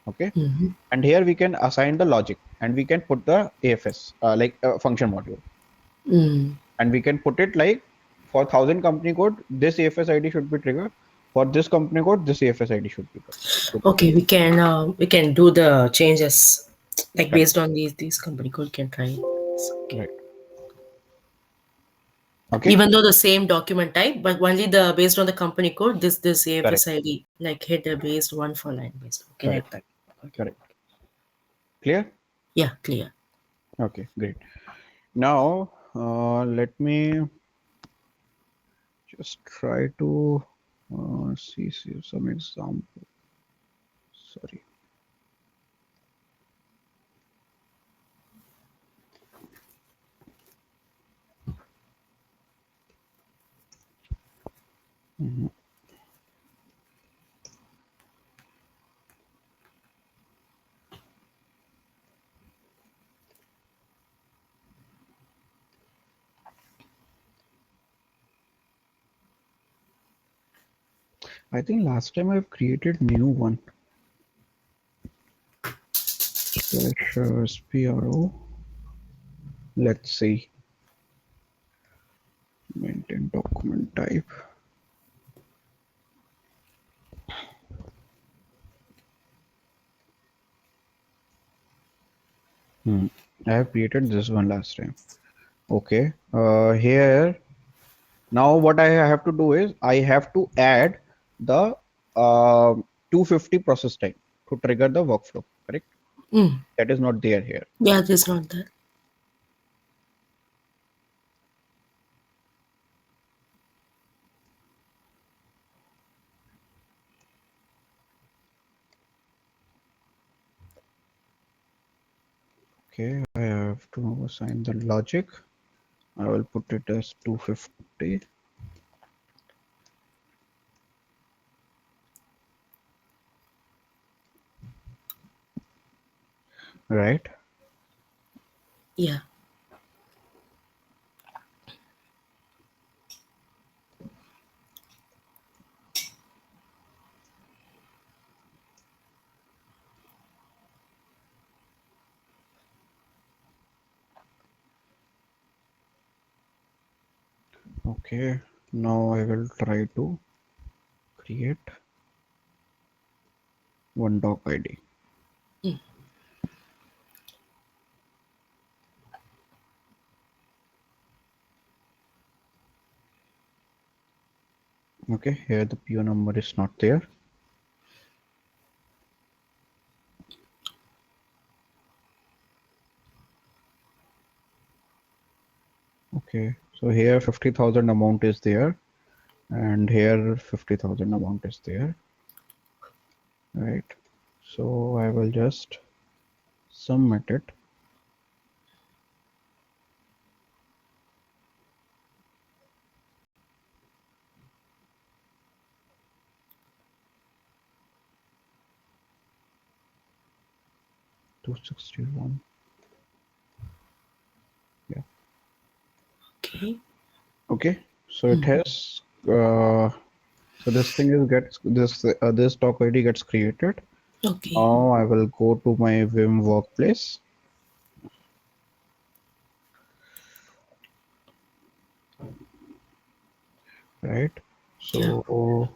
Okay, Hmm. and here we can assign the logic and we can put the AFS function module, Hmm. and we can put it like for 1,000 company code this AFS ID should be triggered, for this company code this AFS ID should be Okay. triggered. We can do the changes like Correct. based on these company code can try. It's okay. Right. Okay. Even though the same document type, but only the based on the company code, this Correct. AFS ID like header based, one for line based. Okay, Correct. like that. Okay. Correct. Clear? Yeah, clear. Okay, great. Now, let me just try to see some example. Sorry. Mhm. I think last time I've created new one. Slash SPRO. Let's see. Maintain document type. Hmm. I have created this one last time. Okay. Here now what I have to do is I have to add the 250 process time to trigger the workflow. Correct? Mm. That is not there here. Yeah, it is not that. Okay. I have to assign the logic. I will put it as 250. Right. Yeah. Okay. Now I will try to create one doc ID. Mm. Okay. Here the PO number is not there. Okay. So here 50,000 amount is there, and here 50,000 amount is there. Right. So I will just submit it. To 61. Yeah. Okay. Okay. So it Mm. has so this thing is gets this doc ID gets created. Okay. Now I will go to my Vim workplace. Right. Yeah. So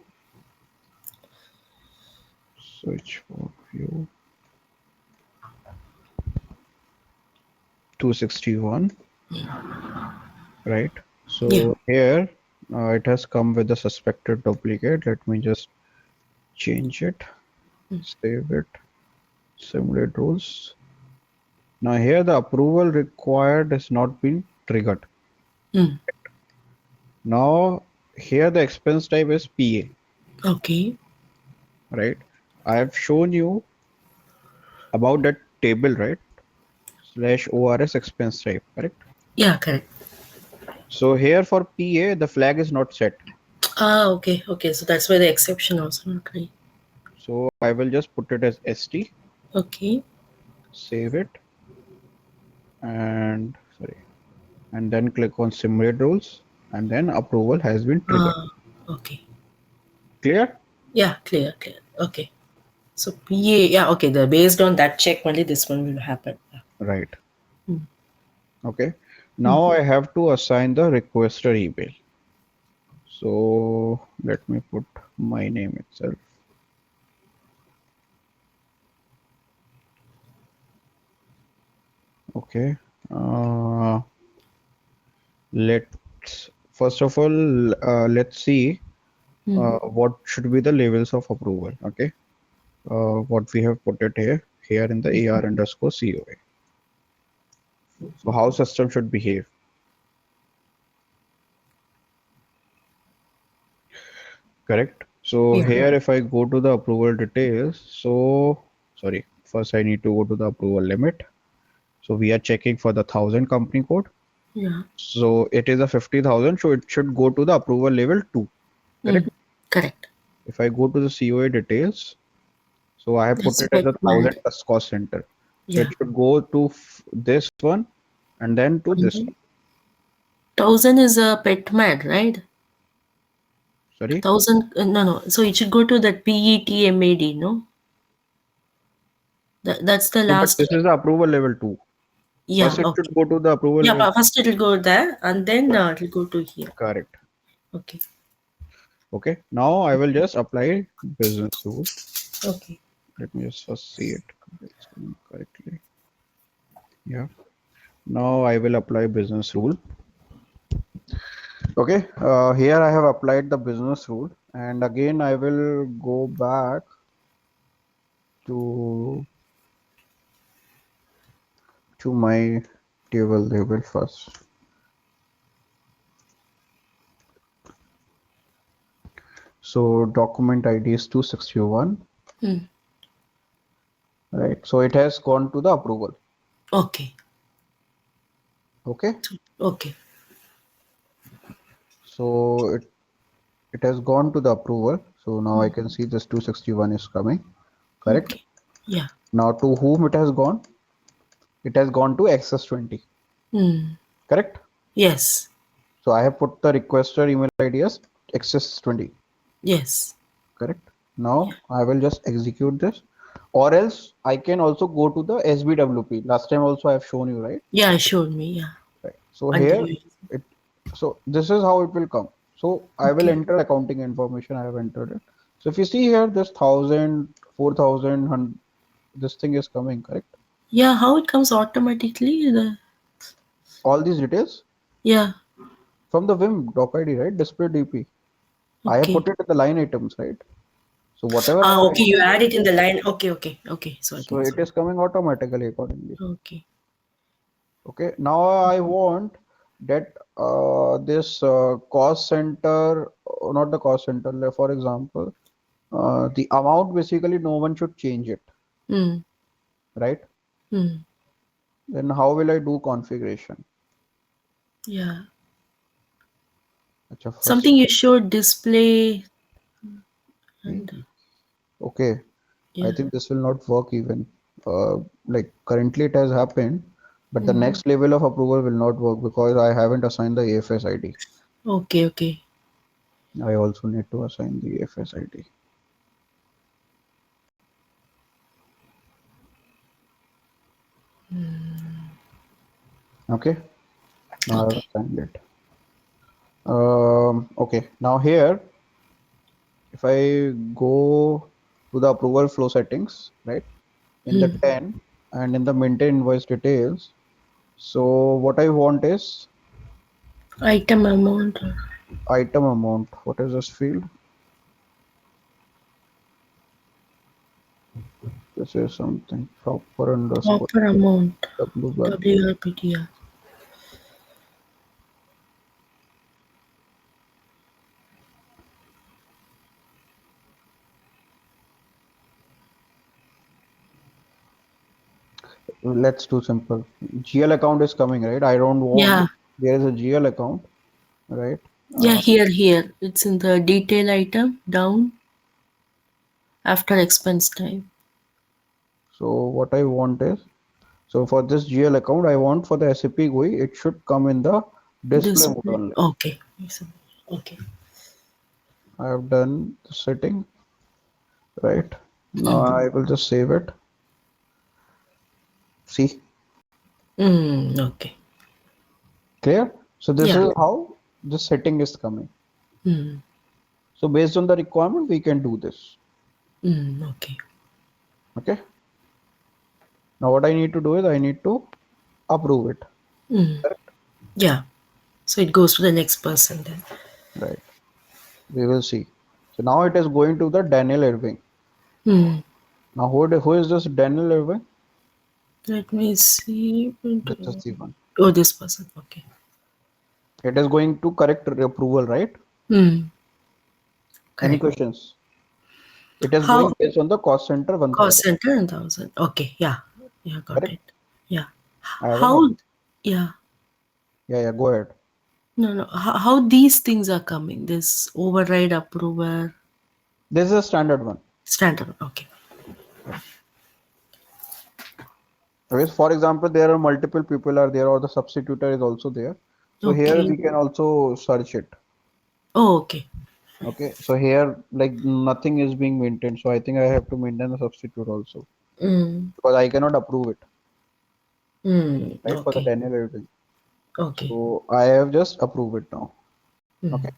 search for view 261. Right. Yeah. So here it has come with a suspected duplicate. Let me just change it, save it, simulate rules. Now here the approval required has not been triggered. Mm. Now here the expense type is PA, Okay. right? I have shown you about that table, right? Slash ORS expense type, correct? Yeah, correct. So here for PA the flag is not set. Ah, okay. Okay. So that's why the exception also not right. So I will just put it as ST, Okay. save it, and sorry, and then click on simulate rules, and then approval has been triggered. Ah, okay. Clear? Yeah, clear, clear. Okay. So PA, yeah, okay. The based on that check only this one will happen. Yeah. Right. Mm. Okay. Mm. Now I have to assign the requester email. So let me put my name itself. Okay. Uh, let's first of all let's see Mm. what should be the levels of approval. Okay. What we have put it here in the AR underscore COA. So how system should behave. Correct. So Yeah. here if I go to the approval details, so sorry, first I need to go to the approval limit. So we are checking for the 1,000 company code. Yeah. So it is a 50,000, so it should go to the approval level 2. Mm. Correct? Correct. If I go to the COA details, so I have put That's it a as bit a mad. 1000 plus cost center. So it Yeah. should go to this one and then to And this then one. 1000 is a pet mad, right? Sorry? 1000, no, no. So it should go to that PETMAD, no? That's the No, but last. this is the approval level 2. First, Yeah, it should okay. go to the approval Yeah, level. but first it'll go there and then it'll go to here. Correct. Okay. Okay. Now I will just apply business rule. Okay. Let me just first see it. It's coming correctly. Yeah. Now I will apply business rule. Okay. Here I have applied the business rule, and again I will go back to my table level first. So document ID is 261, Hmm. right? So it has gone to the approval. Okay. Okay. Okay. So it has gone to the approval. So now I can see this 261 is coming. Correct. Okay. Yeah. Now to whom it has gone? It has gone to access 20. Hmm. Correct. Yes. So I have put the requester email ID as access 20. Yes. Correct. Yeah. Now I will just execute this, or else I can also go to the SBWP. Last time also I have shown you, right? Yeah, showed me. Yeah. Right. So Until here you. it, so this is how it will come. So I will Okay. enter accounting information. I have entered it. So if you see here, this 1000, 4000, this thing is coming, correct? Yeah, how it comes automatically? All these details Yeah. from the VIM doc ID, right? Display DP. I have Okay. put it in the line items, right? So whatever I Ah, have okay. You entered, add it in the line. Okay. Okay. Okay. So I so think it so. is coming automatically accordingly. Okay. Okay, now I want that this cost center, not the cost center, like for example, the amount basically no one should change it, Hmm. right? Hmm. Then how will I do configuration? Yeah. Acha, first, Something you showed display and okay, I yeah. think this will not work even. Like currently it has happened, but the Hmm. next level of approval will not work because I haven't assigned the AFS ID. Okay. Okay. I also need to assign the AFS ID. Okay, now I've Okay. assigned it. Okay, now here, if I go to the approval flow settings, right, in the Hmm. 10 and in the maintain invoice details, so what I want is Item amount. item amount. What is this field? This is something proper underscore Offer amount. WRP. WRPTR. Let's do simple. GL account is coming, right? I don't want, Yeah. there is a GL account, right? Yeah. Uh, Here. It's in the detail item down after expense time. so what I want is, so for this GL account, I want for the SAP GUI, it should come in the display mode Display. only. Okay. Okay. I have done the setting, right? Now I will just save it. See, Okay. clear? So this Yeah. is how the setting is coming. Hmm. So based on the requirement, we can do this. Okay. Okay. Now what I need to do is I need to approve it. Correct? Yeah. So it goes to the next person then. Right. We will see. So now it is going to the Daniel Irving. Hmm. Now who is this Daniel Irving? Let me see. This is the one. Oh, this person. Okay. It is going to correct approval, right? Hmm. Any Correct. questions? It is How going based on the cost center cost 1000. center and thousand. Okay. Yeah. Yeah. Got Correct? it. Yeah. I have an, How? Yeah. yeah, yeah, go ahead. No. No. How these things are coming? This override approver. This is a standard one. Standard. Okay. Okay, so for example, there are multiple people are there or the substitutor is also there. So here Okay. we can also search it. Oh, okay. Okay, so here like nothing is being maintained. So I think I have to maintain the substitute also Mm. because I cannot approve it, Mm. right, for the Okay. Daniel editing. Okay. So I have just approved it now. Okay, Mm.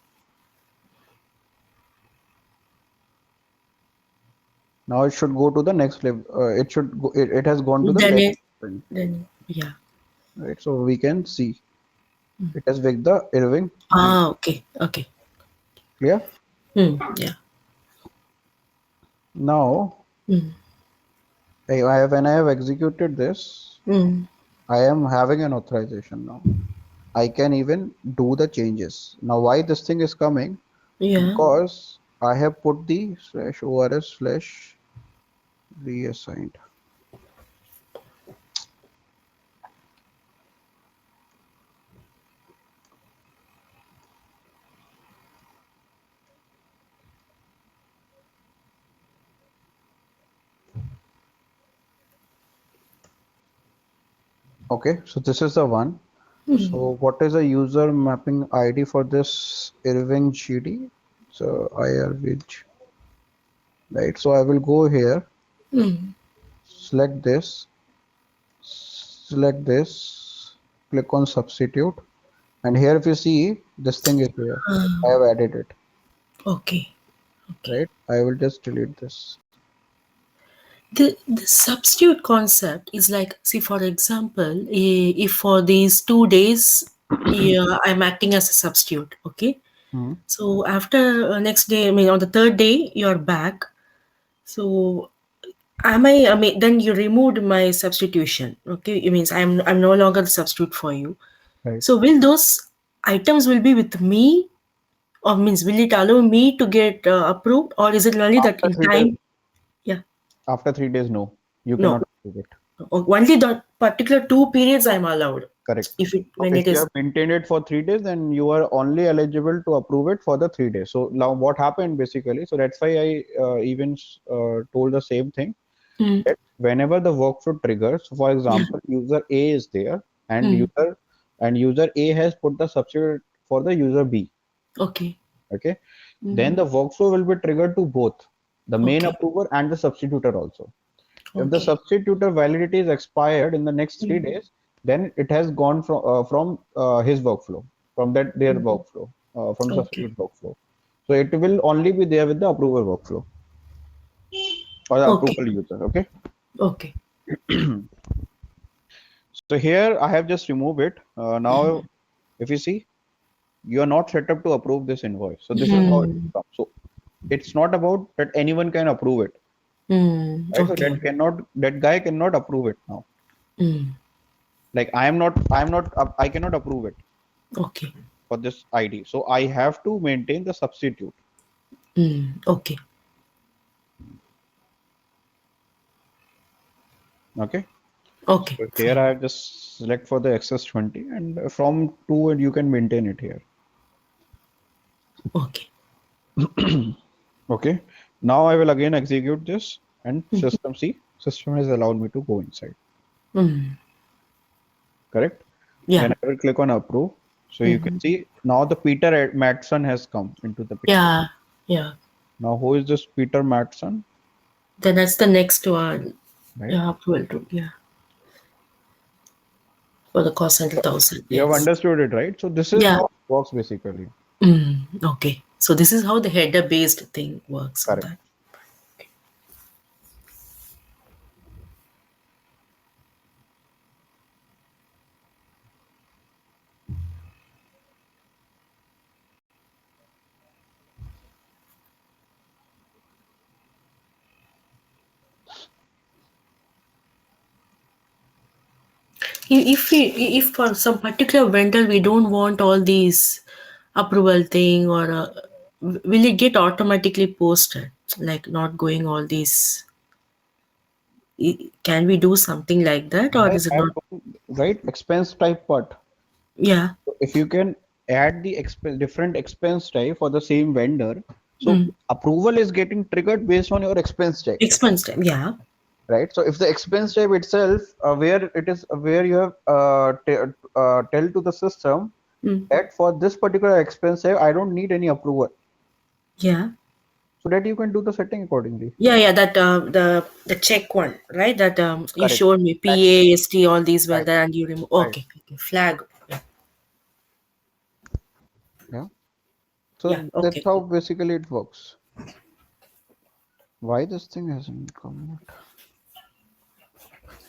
now it should go to the next level. It should go, it has gone to the Then next it, sprint, then yeah. right? So we can see it has with the Irving G. Ah, okay. Okay. Clear? Yeah. Now Mm. I have when I have executed this, Mm. I am having an authorization now. I can even do the changes. Now, why this thing is coming? Yeah. Because I have put the slash ors slash reassigned. Okay, so this is the one. So what is the user mapping ID for this Irving GD? So IRVG, right? So I will go here, Mm. select this, click on substitute, and here if you see this thing is here. I have added it, Okay. Okay. right? I will just delete this. The substitute concept is like, see, for example, if for these 2 days, yeah, I'm acting as a substitute. Okay. Hmm. So after next day, I mean, on the third day, you're back. So I mean, then you removed my substitution. Okay. It means I'm no longer the substitute for you. Right. So will those items will be with me, or means will it allow me to get approved, or is it only that After in 3 days, time? Yeah. after 3 days, no, you cannot No. approve it. Only the particular 2 periods I'm allowed. Correct. If it So when if it you is. have maintained it for 3 days, then you are only eligible to approve it for the 3 days. So now what happened basically? So that's why I even told the same thing Mm, that whenever the workflow triggers, so for yeah. example, user A is there and Mm, user A has put the substitute for the user B. okay. Okay, then Mm, the workflow will be triggered to both the main okay. approver and the substitutor also. If the Okay. substitutor validity is expired in the next three Mm, days, then it has gone from his workflow, from that their mm, workflow, from the okay. substitute workflow. So it will only be there with the approval workflow or the Okay. approval user. Okay. Okay. So here I have just removed it. Now, if you see, you are not set up to approve this invoice. So this is how it Mm, comes. So it's not about that anyone can approve it, right? So okay. that guy cannot approve it now. Mm, Like I cannot approve it okay. for this ID. So I have to maintain the substitute. Okay. Okay. Okay. So here Fine. I have just select for the access 20 and from 2 and you can maintain it here. Okay. Okay. Now I will again execute this and system has allowed me to go inside. Mm, Correct. yeah. Then I will click on approve. So you can Mm, see now the Peter Matson has come into the picture. yeah. Yeah. Now who is this Peter Matson? Then that's the next one. Right. Yeah. Approval to, yeah. For the cost center So 1,000. you have Yes. understood it, right? So this is Yeah. how it works basically. Okay. So this is how the header based thing works on Correct. that. If for some particular vendor we don't want all these approval thing, or will it get automatically posted, like not going all these, can we do something like that, or I is it have not? one, right, expense type part. Yeah. So if you can add the different expense type for the same vendor, So approval is getting triggered based on your expense type, Expense time. Yeah. right? So if the expense type itself, where it is, where you have tell to the system Mm. that for this particular expense type, I don't need any approval, Yeah. so that you can do the setting accordingly. Yeah, yeah, that the check one, right? That you Correct. showed me That, PAST, all these were right, there, and you remove. right. Okay, okay, flag. Yeah, Yeah. yeah, So that's okay. how basically it works. Why this thing hasn't come out?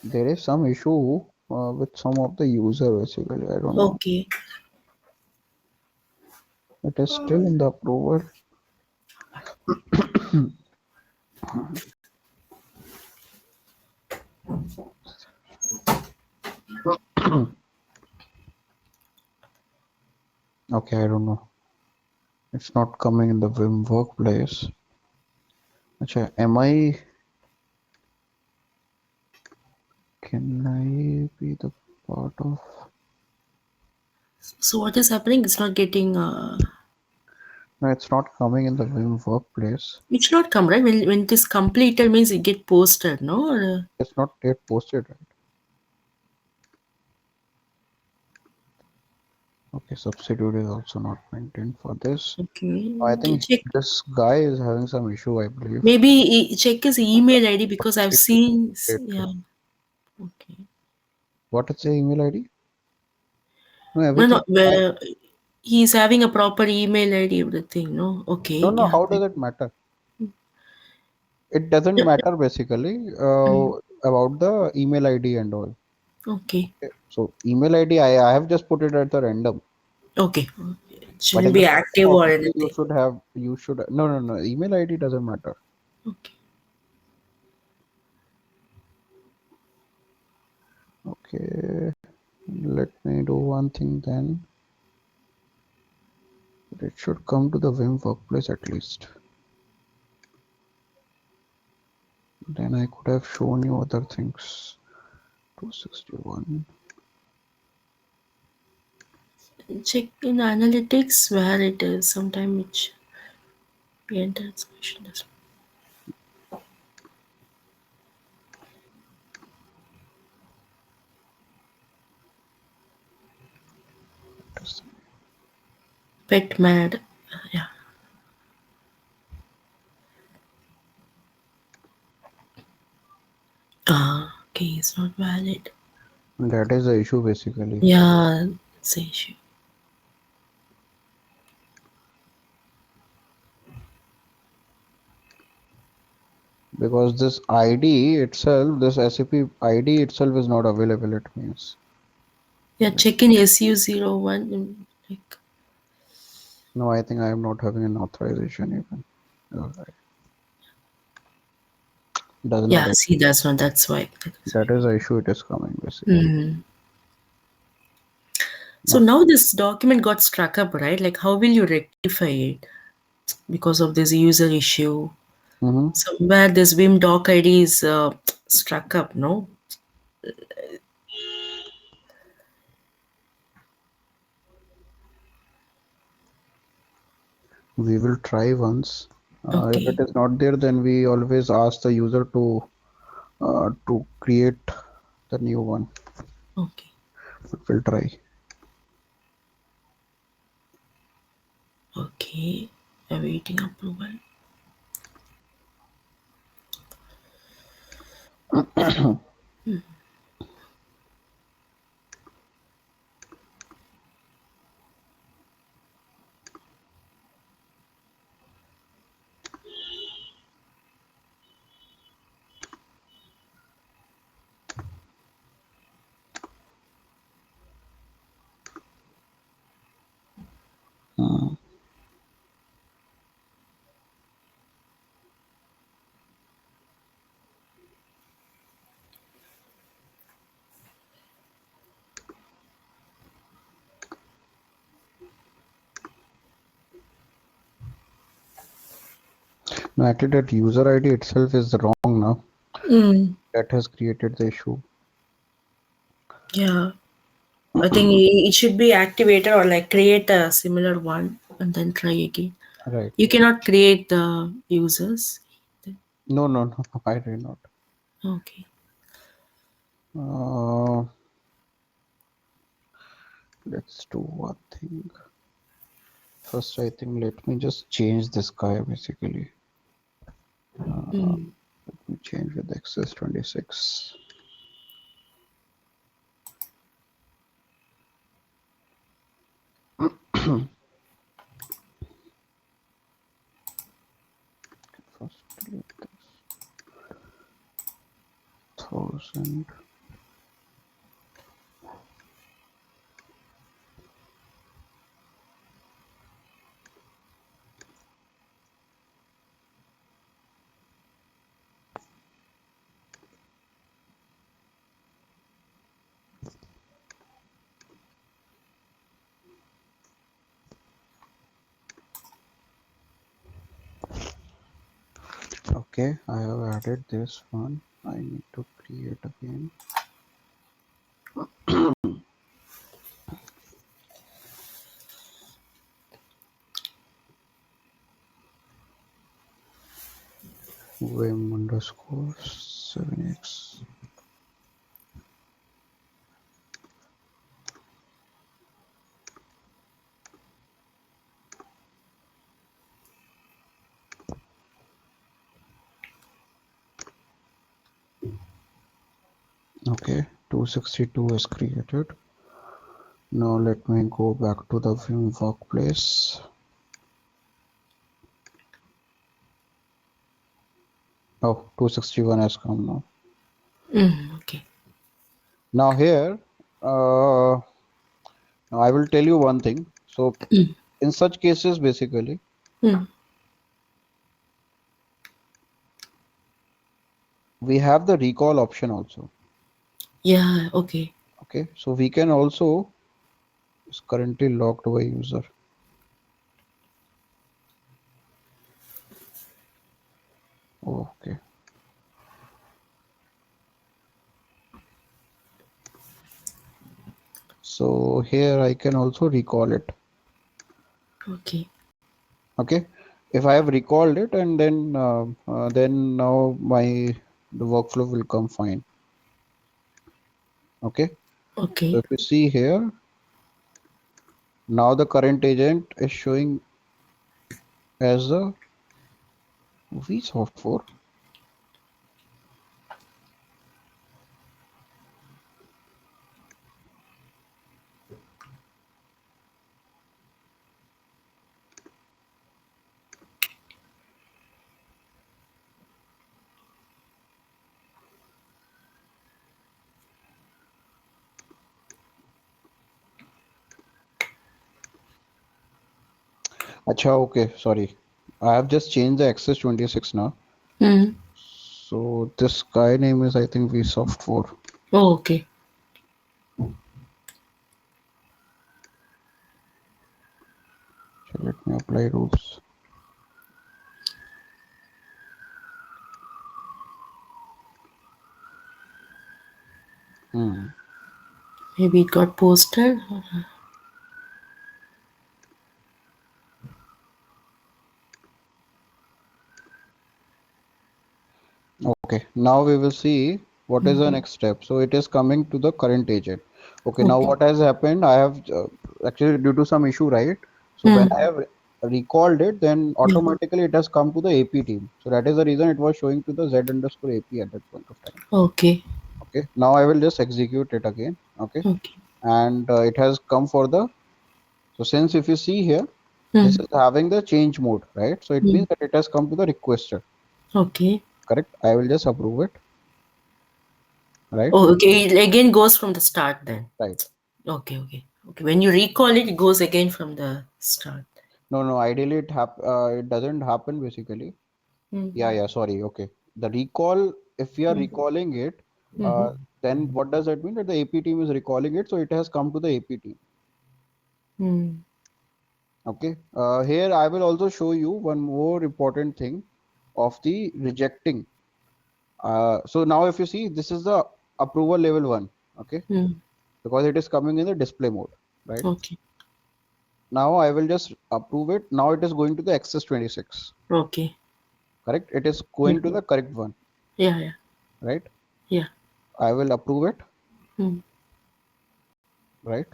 There is some issue with some of the user basically. I don't know. Okay. It is still in the approval. Okay, I don't know. It's not coming in the Vim workplace. Acha, can I be the part of? So what is happening? It's not getting. No, it's not coming in the Vim workplace. It should not come, right? When it is completed means it get posted, no? Or, It's not yet posted, right? Okay, substitute is also not maintained for this. I okay. think Check. this guy is having some issue, I believe. Maybe check his email ID because I've See, seen. it. Yeah. Okay. What is the email ID? No, No, everything no. is fine. He's having a proper email ID, everything. No. No, Okay. no, Yeah. how does it matter? It doesn't Yeah. matter basically about the email ID and all. Okay. Okay. So email ID, I have just put it at the random. Okay. It But shouldn't in the be system, active or obviously, anything. you should, no, no, no, email ID doesn't matter. Okay. Okay, let me do one thing then. It should come to the Vim workplace at least. Then I could have shown you other things. 261. Check in analytics where it is. Sometime which we enter solution as pet mad. Yeah. Ah, okay, it's not valid. That is the issue basically. Yeah, it's the issue. Because this ID itself, this SAP ID itself is not available, it means. Yeah, check in SU01. Like, No, I think I am not having an authorization even. Alright. Doesn't yeah, matter. see, that's not. That's why. That's That is the issue it is coming why. basically. So Okay. now this document got struck up, right? Like, how will you rectify it because of this user issue? Mm-hmm. Somewhere this Vim doc ID is struck up, no? We will try once. If it Okay, is not there, then we always ask the user to create the new one. okay, But we'll try. okay. Awaiting approval. Uh, no, actually, that user ID itself is wrong now. Mm, That has created the issue. yeah, I think it should be activated or like create a similar one and then try again. Right. You cannot create the users. No, no, no, I did not. Okay. Uh, let's do one thing. First, I think let me just change this guy basically. Mm. Let me change with Access 26. First, delete this 1000. Okay, I have added this one. I need to create again. Vim underscore 7x. Okay, 262 is created. Now let me go back to the Vim workplace. Oh, 261 has come now. Mm. Okay. Now here, uh, now I will tell you one thing. So in such cases, basically, Mm. we have the recall option also. Yeah. Okay. Okay, so we can also is currently locked by user. Okay, so here I can also recall it. Okay. Okay, if I have recalled it and then now the workflow will come fine. Okay, so Okay. if you see here, now the current agent is showing as a vsoft 4. Acha, okay, sorry. I have just changed the access 26 now. Mm. So this guy name is I think vsoft 4. Oh, okay. So let me apply rules. Hmm. Maybe it got posted. Okay, now we will see what is the Mm. next step. So it is coming to the current agent. Okay, now Okay. what has happened? I have actually due to some issue, right? So when I Mm. have recalled it, then Yeah. automatically it has come to the AP team. So that is the reason it was showing to the Z underscore AP at that point of time. Okay. Okay, now I will just execute it again. Okay, Okay. and it has come for the. So since if you see here, this Mm. is having the change mode, right? So it means Mm. that it has come to the requester. Okay. Correct. I will just approve it. Right. Oh, okay. It again goes from the start then. Right. Okay. Okay. Okay. When you recall it, it goes again from the start. No, no, ideally it doesn't happen basically. Mm. Yeah, yeah, sorry. Okay. The recall, if we are Mm. recalling it, Mm-hmm. then what does that mean? That the AP team is recalling it, so it has come to the AP team. Mm. Okay. Here I will also show you one more important thing of the rejecting. So now if you see, this is the approval level one. Okay. Mm. Because it is coming in the display mode, right? Okay. Now I will just approve it. Now it is going to the access 26. Okay. Correct? It is Yeah. going to the correct one, Yeah. Yeah. right? Yeah. I will approve it, Mm. right?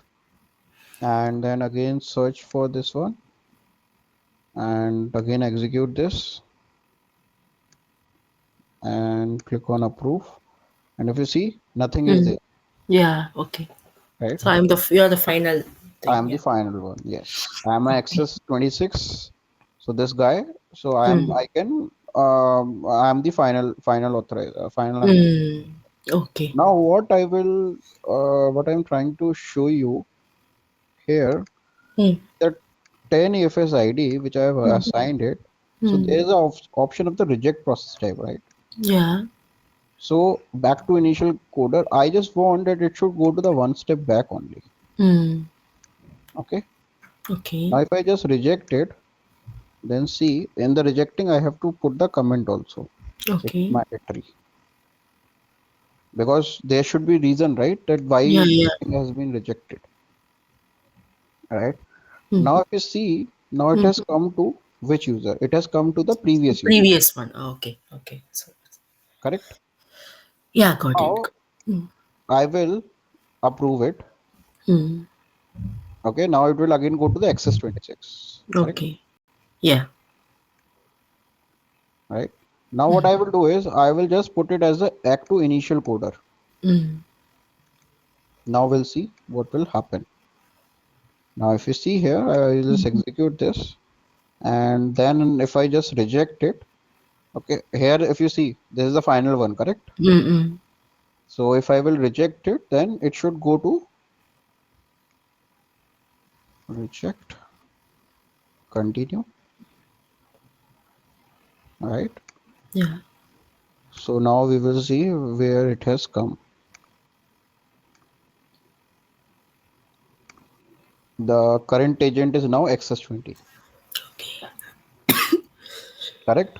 And then again search for this one and again execute this and click on approve. And if you see, nothing is Mm. there, Yeah. Okay. right? So you're the final I thing. am the Yeah. final one. Yes, I am Okay. access 26. So this guy, so Mm. I can, I am the final authorizer, final employee. Mm. Okay. Now what I'm trying to show you here, Mm. that 10 EFS ID, which I have Mm. assigned it. So there Mm. is an option of the reject process type, right? Yeah. So back to initial coder, I just want that it should go to the one step back only. Mm. Okay. Okay. Now if I just reject it, then see in the rejecting I have to put the comment also. It's Okay. mandatory because there should be reason, right? That why Yeah. the Yeah. thing has been rejected, right? Mm. Now if you see, now it Mm. has come to which user? It has come to the previous user, Previous one. Okay. Okay. So correct? yeah, got it. Now Mm. I will approve it. Mm. Okay, now it will again go to the access 26, correct? Okay. Yeah. Right? Now what Mm. I will do is I will just put it as a act to initial coder. Mm. Now we'll see what will happen. Now if you see here, I will just execute this and then if I just reject it, okay, here if you see, this is the final one, correct? Mm. So if I will reject it, then it should go to reject, continue, right? Yeah. So now we will see where it has come. The current agent is now access 20, Okay. correct?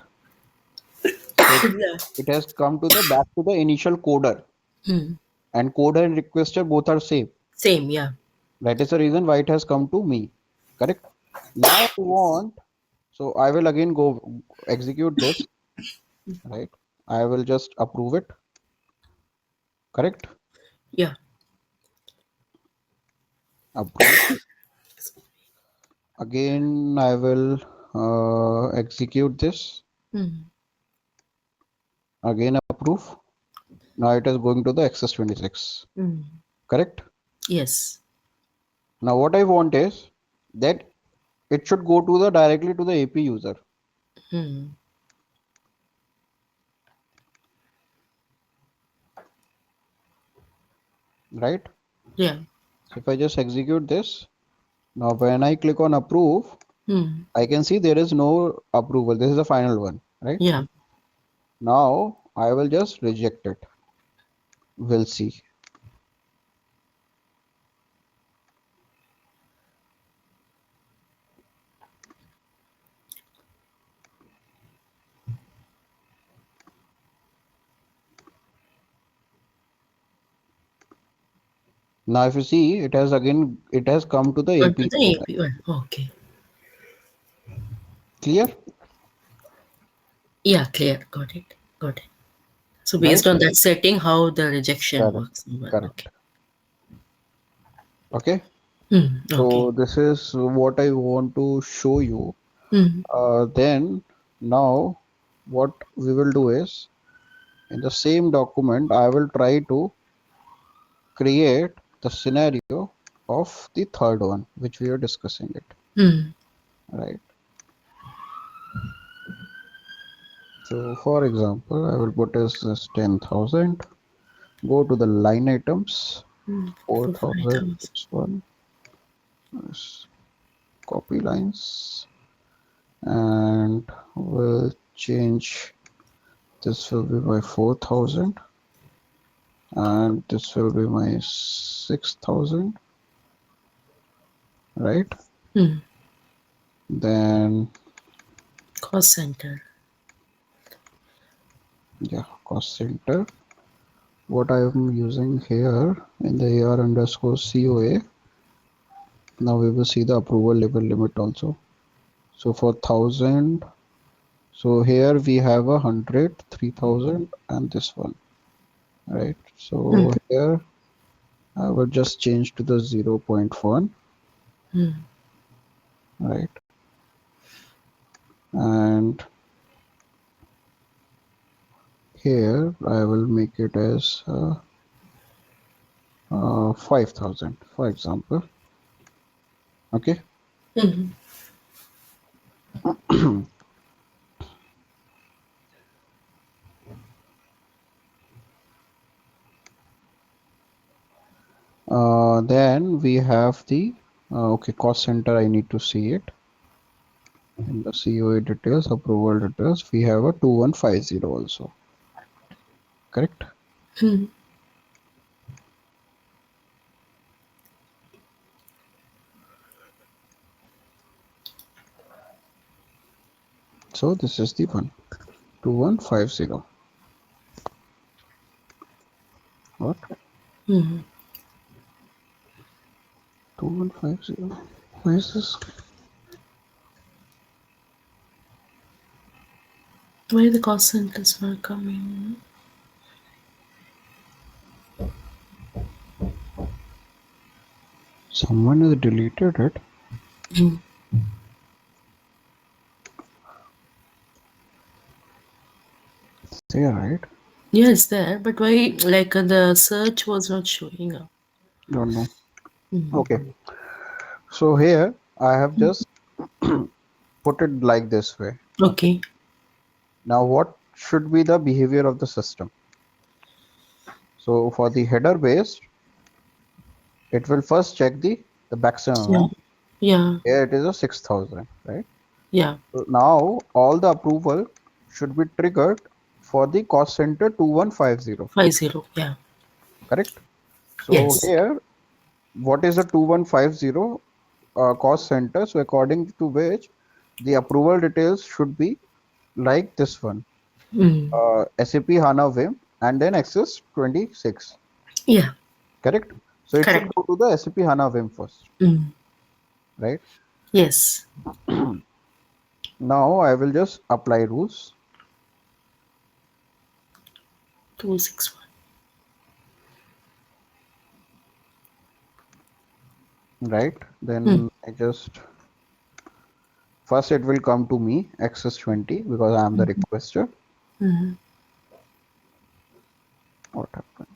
So Yeah. it has come to the back to the initial coder, Mm. and coder and requester both are same. Same. Yeah. That is the reason why it has come to me, correct? Now I want, so I will again go execute this, right? I will just approve it, correct? Yeah. Approve. Again, I will execute this, Mm. again approve. Now it is going to the access 26, Mm. correct? Yes. Now what I want is that it should go to the directly to the AP user, Mm. right? Yeah. So if I just execute this, now when I click on approve, Mm. I can see there is no approval. This is the final one, right? Yeah. Now I will just reject it. We'll see. Now if you see, it has come to the Got to AP the user. AP one. Okay. Clear? Yeah. Clear. Got it. Got it. So Right? based on that setting, how the rejection Correct. works. Well, okay. Correct. Okay. Mm. Okay. So this is what I want to show you. Mm. Then now what we will do is in the same document, I will try to create the scenario of the third one, which we are discussing it, Mm. right? So for example, I will put as 10,000, go to the line items, Mm. For 4,000, 5,000. this one, is copy lines, and we'll change this will be my 4,000, and this will be my 6,000, right? Mm. Then, Cost center. yeah, cost center. What I am using here in the AR underscore COA Now we will see the approval level limit also. So for 1000, so here we have 100, 3000, and this one, right? Hmm. So here I will just change to the zero point 0.1, right? And here I will make it as 5000, for example. Okay. Hmm. Then we have the okay, cost center. I need to see it in the COA details, approval details. We have a 2150 also, correct? Hmm. So this is the one, 2150. What? Hmm. 2150. Why is this? Why the cost centers are coming? Someone has deleted it. Hmm. There, right? Yeah, it's there, but why? Like the search was not showing up. Don't know. Hmm. Okay. So here I have just put it like this way. Okay. Okay. Now what should be the behavior of the system? So for the header based, it will first check the maximum Yeah. amount. Yeah. Here it is a 6000, right? Yeah. So now all the approval should be triggered for the cost center 2150, 50. Yeah. correct? So Yes. here, what is a 2150 cost center? So according to which the approval details should be like this one, Hmm. SAP HANA VIM and then Access 26, Yeah. correct? So it should Correct. go to the SAP HANA VIM first, Hmm. right? Yes. Now I will just apply rules, 261. right? Hmm. Then I just first it will come to me Access 20 because I am the requester. Hmm. What happened?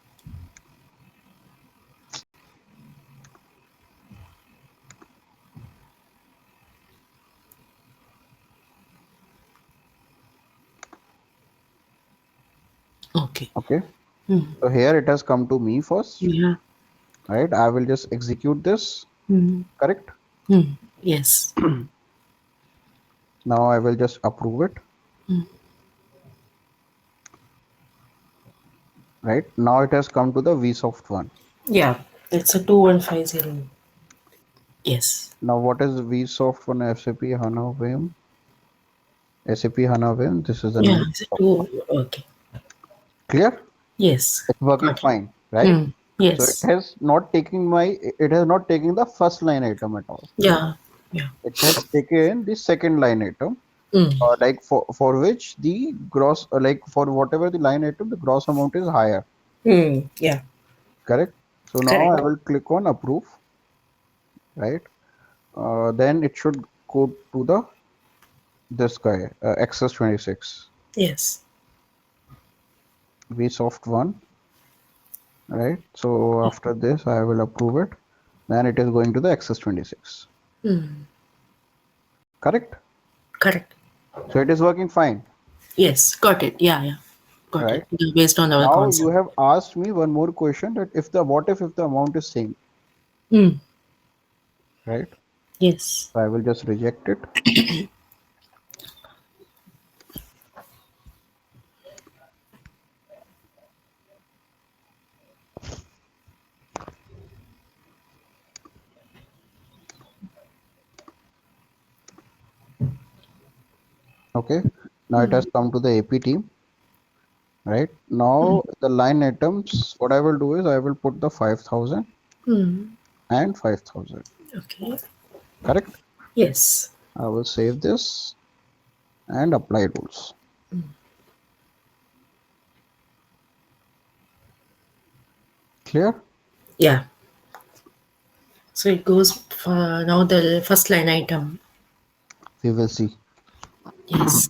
Okay. Okay. Hmm. So here it has come to me first, Yeah. right? I will just execute this, Hmm. correct? Hmm. Yes. Now I will just approve it, Hmm. right? Now it has come to the vsoft one. Yeah. It's a 2150. Yes. Now what is vsoft one? SAP HANA VIM, SAP HANA VIM. This is the Yeah. name It's a of two. one. Okay. Clear? Yes. It's working Got it. fine, right? Hmm. So it Yes. has not taken it has not taken the first line item at all. Yeah. Yeah. It has taken the second line item, Hmm. like for which the gross, like for whatever the line item, the gross amount is higher, Hmm. Yeah. correct? So now I Correct. will click on approve, right? Then it should go to the this guy, Access 26, Yes. vsoft one, right? So after this, I will approve it. Then it is going to the Access 26, Hmm. correct? Correct. So it is working fine, Yes. Got it. Yeah. Yeah. Got it. right? Yeah, based on our Now you concept. have asked me one more question, that if the what if the amount is same, Hmm. right? Yes. So I will just reject it. Okay. Now it has come to the AP team, right? Now the line items, what I will do is I will put the 5000 Hmm. and 5000. Okay. Correct? Yes. I will save this and apply rules. Clear? Yeah. So it goes for now the first line item. We will see. Yes.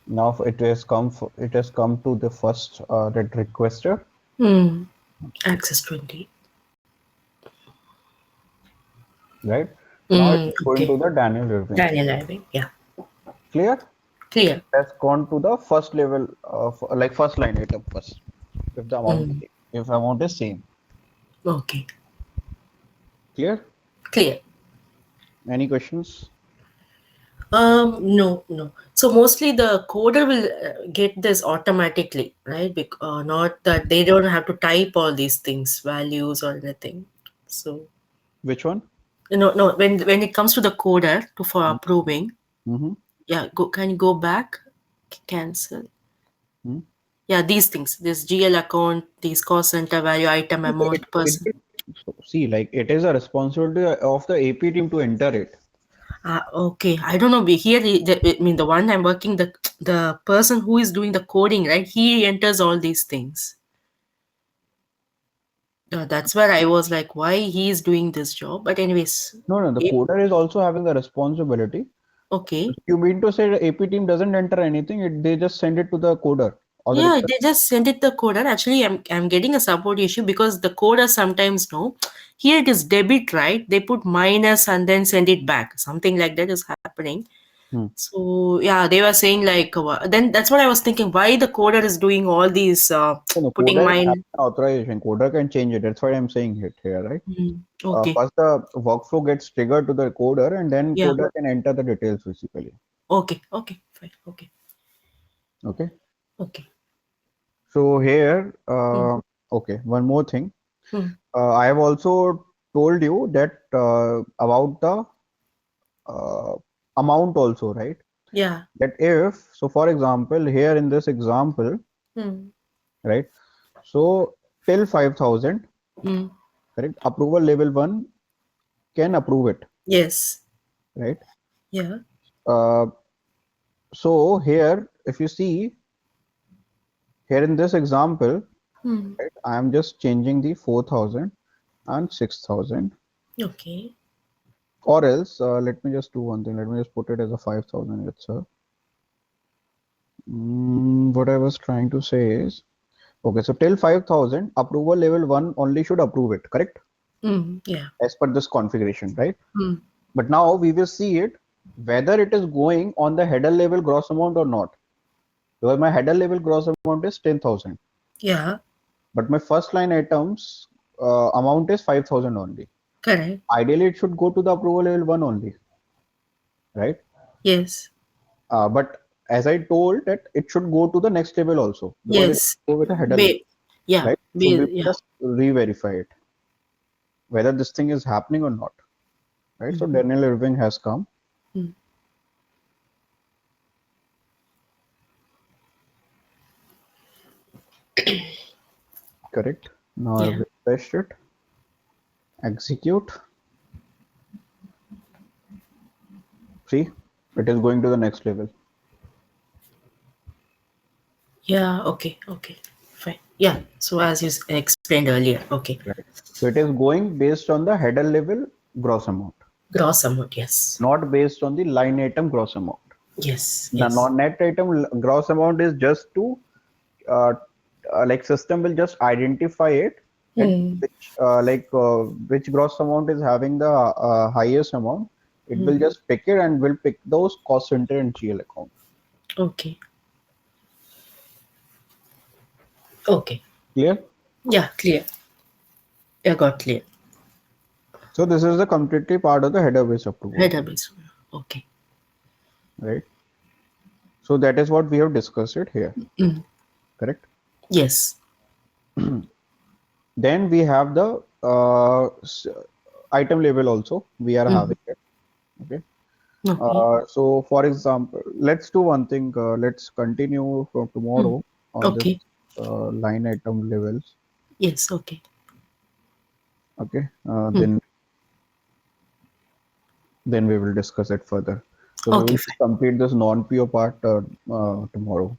Now it has come to the first red requester, Hmm. Access 20. right? Now it Hmm. is going Okay. to the Daniel Irving. Daniel Irving. Yeah. Clear? Clear. Has gone to the first level of like first line item first. If the amount Hmm. if amount is same. Okay. Clear? Clear. Any questions? No, no. So mostly the coder will get this automatically, right? Not that they don't have to type all these things, values or anything. So Which one? no. When it comes to the coder to for approving, Mm-hmm. yeah. Go. Can you go back? Cancel. Hmm. Yeah, these things. This GL account, these cost center value, item amount, person. So, see, like it is a responsibility of the AP team to enter it. Okay, I don't know. Here, I mean, the one I'm working, the person who is doing the coding, right? He enters all these things. That's where I was like, why he is doing this job? But anyways, No, no, the it, coder is also having the responsibility. okay. You mean to say the AP team doesn't enter anything, they just send it to the coder or the Yeah, request. they just send it the coder. Actually, I'm getting a support issue because the coder sometimes no. Here it is debit, right? They put minus and then send it back. Something like that is happening. Hmm. So yeah, they were saying like then that's what I was thinking. Why the coder is doing all these So the putting coder is mine? having an authorization. Coder can change it. That's why I'm saying it here, right? Okay, First, the workflow gets triggered to the coder, and then yeah, coder can enter the details physically. okay, fine, okay, Okay. okay. So here, Hmm. okay, one more thing. Hmm. I have also told you that about the uh, amount also, right? Yeah. That if, so for example, here in this example, Hmm. right? So till 5,000, Hmm. correct? Approval level 1 can approve it, Yes. right? Yeah. Uh, so here, if you see here in this example, Hmm. right, I am just changing the 4,000 and 6,000. Okay. Or else, let me just do one thing. Let me just put it as a 5,000 itself. What I was trying to say is, okay, so till 5,000, approval level 1 only should approve it, correct? Hmm. Yeah. As per this configuration, right? Hmm. But now we will see it whether it is going on the header level gross amount or not. Because my header level gross amount is 10,000, Yeah. but my first line items amount is 5,000 only. Correct. Ideally, it should go to the approval level 1 only, right? Yes. But as I told that it should go to the next level also because it Yes. should go with a header level, Be, yeah. right? So we Be, will yeah. just re-verify it whether this thing is happening or not, right? So Hmm. Daniel Irving has come, Hmm. correct? Now I've Yeah. refreshed it, execute. See, it is going to the next level, Yeah. Okay. Okay. Fine. Yeah. So as you explained earlier. Okay. right? So it is going based on the header level gross amount, Gross amount. Yes. not based on the line item gross amount. Yes. The Yes. non-net item gross amount is just to uh, like system will just identify it that Hmm. which gross amount is having the highest amount. It will Hmm. just pick it and will pick those cost center and GL account. Okay. Okay. Clear? Yeah. Clear. Yeah. Got clear. So this is the completely part of the header based approval, Database. Okay. right? So that is what we have discussed it here, Mm. correct? Yes. Then we have the item label also we are Mm. having it. Okay. Okay. So, for example, let's do one thing. Let's continue from Hmm. tomorrow on this Okay. line item levels. Yes. Okay. Okay. Hmm. Then we will discuss it further. So we Okay. will Fine. complete this non-PO part tomorrow.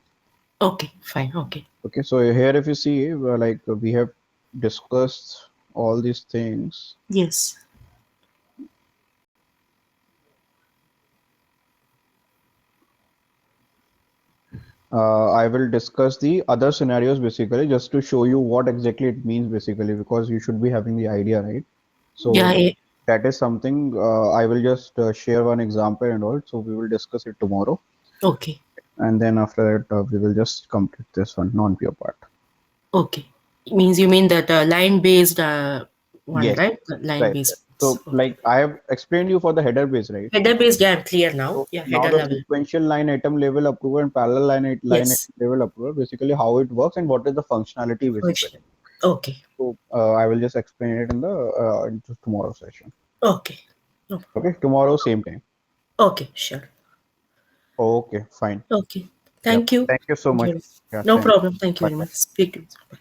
Okay. Fine. Okay. Okay. So here, if you see, we have discussed all these things. Yes. I will discuss the other scenarios basically just to show you what exactly it means basically because you should be having the idea, right? Yeah. So that is something I will just share one example and all. So we will discuss it tomorrow, Okay. and then after that we will just complete this one non-pure part. Okay. Means you mean that line based one, Yes, right? yes, Line right, right. based. So Okay. like I have explained you for the header base, right? Header based. Yeah, I'm clear now. So Yeah. now Header the level. sequential line item level approval and parallel line Yes. item level approval, basically how it works and what is the functionality basically. Function. Okay. So I will just explain it in the in tomorrow session. Okay. No Okay, problem. tomorrow same time. Okay. Sure. Okay, fine. Okay. Yeah. Thank you. Thank you so Thank much. you. Yeah, No same. problem. Thank you Bye very bye. much. Speak to you. Bye.